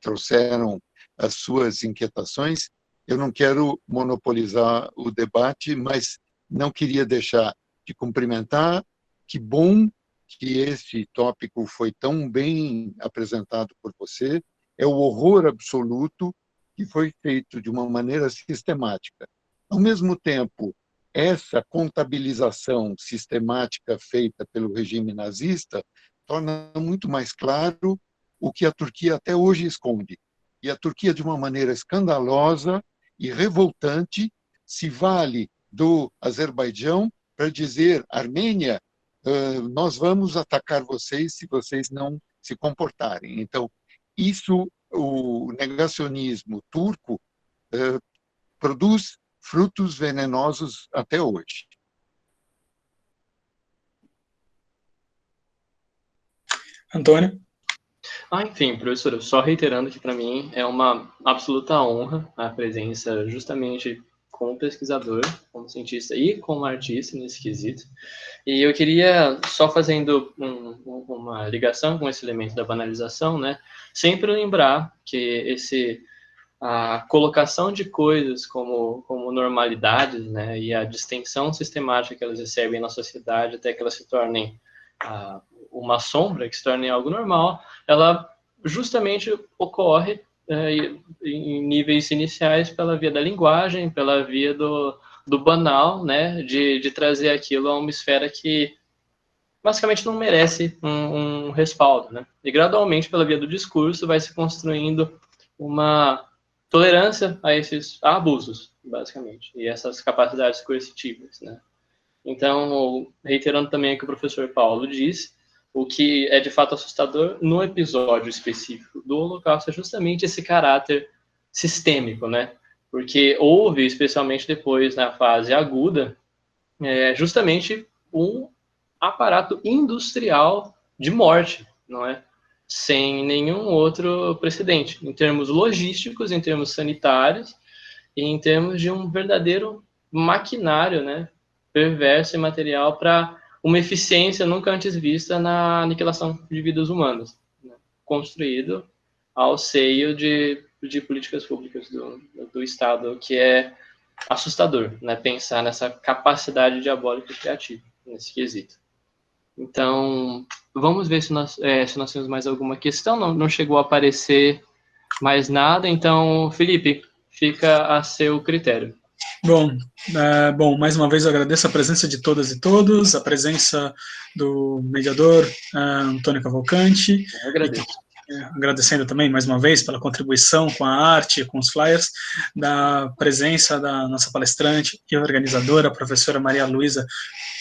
trouxeram as suas inquietações. Eu não quero monopolizar o debate, mas não queria deixar de cumprimentar. Que bom que esse tópico foi tão bem apresentado por você. É o horror absoluto que foi feito de uma maneira sistemática. Ao mesmo tempo, essa contabilização sistemática feita pelo regime nazista torna muito mais claro o que a Turquia até hoje esconde. E a Turquia, de uma maneira escandalosa e revoltante, se vale do Azerbaijão para dizer: Armênia, nós vamos atacar vocês se vocês não se comportarem. Então, isso, o negacionismo turco produz frutos venenosos até hoje. Antônio? Enfim, professor, só reiterando que para mim é uma absoluta honra a presença justamente como pesquisador, como cientista e como artista nesse quesito. E eu queria, só fazendo uma ligação com esse elemento da banalização, né, sempre lembrar que a colocação de coisas como normalidades, né, e a distensão sistemática que elas recebem na sociedade até que elas se tornem uma sombra, que se tornem algo normal, ela justamente ocorre em níveis iniciais pela via da linguagem, pela via do banal, né, de trazer aquilo a uma esfera que basicamente não merece um respaldo, né? E gradualmente, pela via do discurso, vai se construindo uma tolerância a esses abusos, basicamente, e essas capacidades coercitivas, né? Então, reiterando também o que o professor Paulo disse, o que é de fato assustador no episódio específico do Holocausto é justamente esse caráter sistêmico, né? Porque houve, especialmente depois na fase aguda, justamente um aparato industrial de morte, não é? Sem nenhum outro precedente, em termos logísticos, em termos sanitários e em termos de um verdadeiro maquinário, né, perverso e material para uma eficiência nunca antes vista na aniquilação de vidas humanas, né, construído ao seio de políticas públicas do Estado, que é assustador, né, pensar nessa capacidade diabólica e criativa nesse quesito. Então, vamos ver se nós temos mais alguma questão. Não chegou a aparecer mais nada, então, Felipe, fica a seu critério. Bom, mais uma vez eu agradeço a presença de todas e todos, a presença do mediador Antônio Cavalcanti. Eu agradeço. Agradecendo também, mais uma vez, pela contribuição com a arte, com os flyers, da presença da nossa palestrante e organizadora, a professora Maria Luísa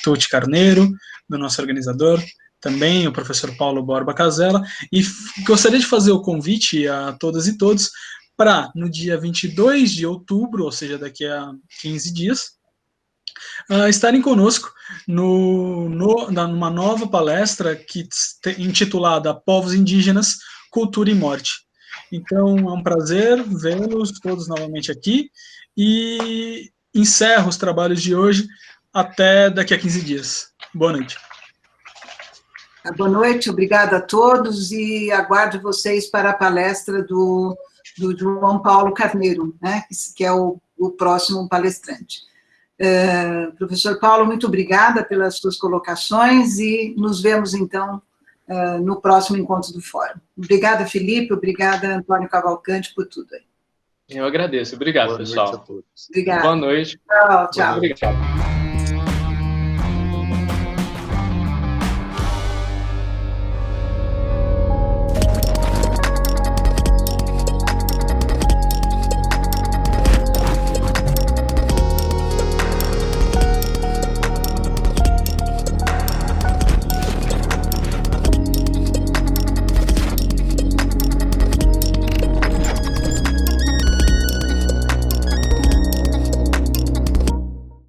Tucci Carneiro, do nosso organizador, também o professor Paulo Borba Casella, e gostaria de fazer o convite a todas e todos para, no dia 22 de outubro, ou seja, daqui a 15 dias, estarem conosco numa nova palestra intitulada Povos Indígenas, Cultura e Morte. Então, é um prazer vê-los todos novamente aqui e encerro os trabalhos de hoje até daqui a 15 dias. Boa noite. Boa noite, obrigada a todos e aguardo vocês para a palestra do João Paulo Carneiro, né, que é o próximo palestrante. Professor Paulo, muito obrigada pelas suas colocações e nos vemos, então, no próximo encontro do Fórum. Obrigada, Felipe, obrigada, Antônio Cavalcanti, por tudo aí. Eu agradeço. Obrigado, Boa pessoal. Noite a todos. Obrigada. Boa noite. Tchau. Obrigado.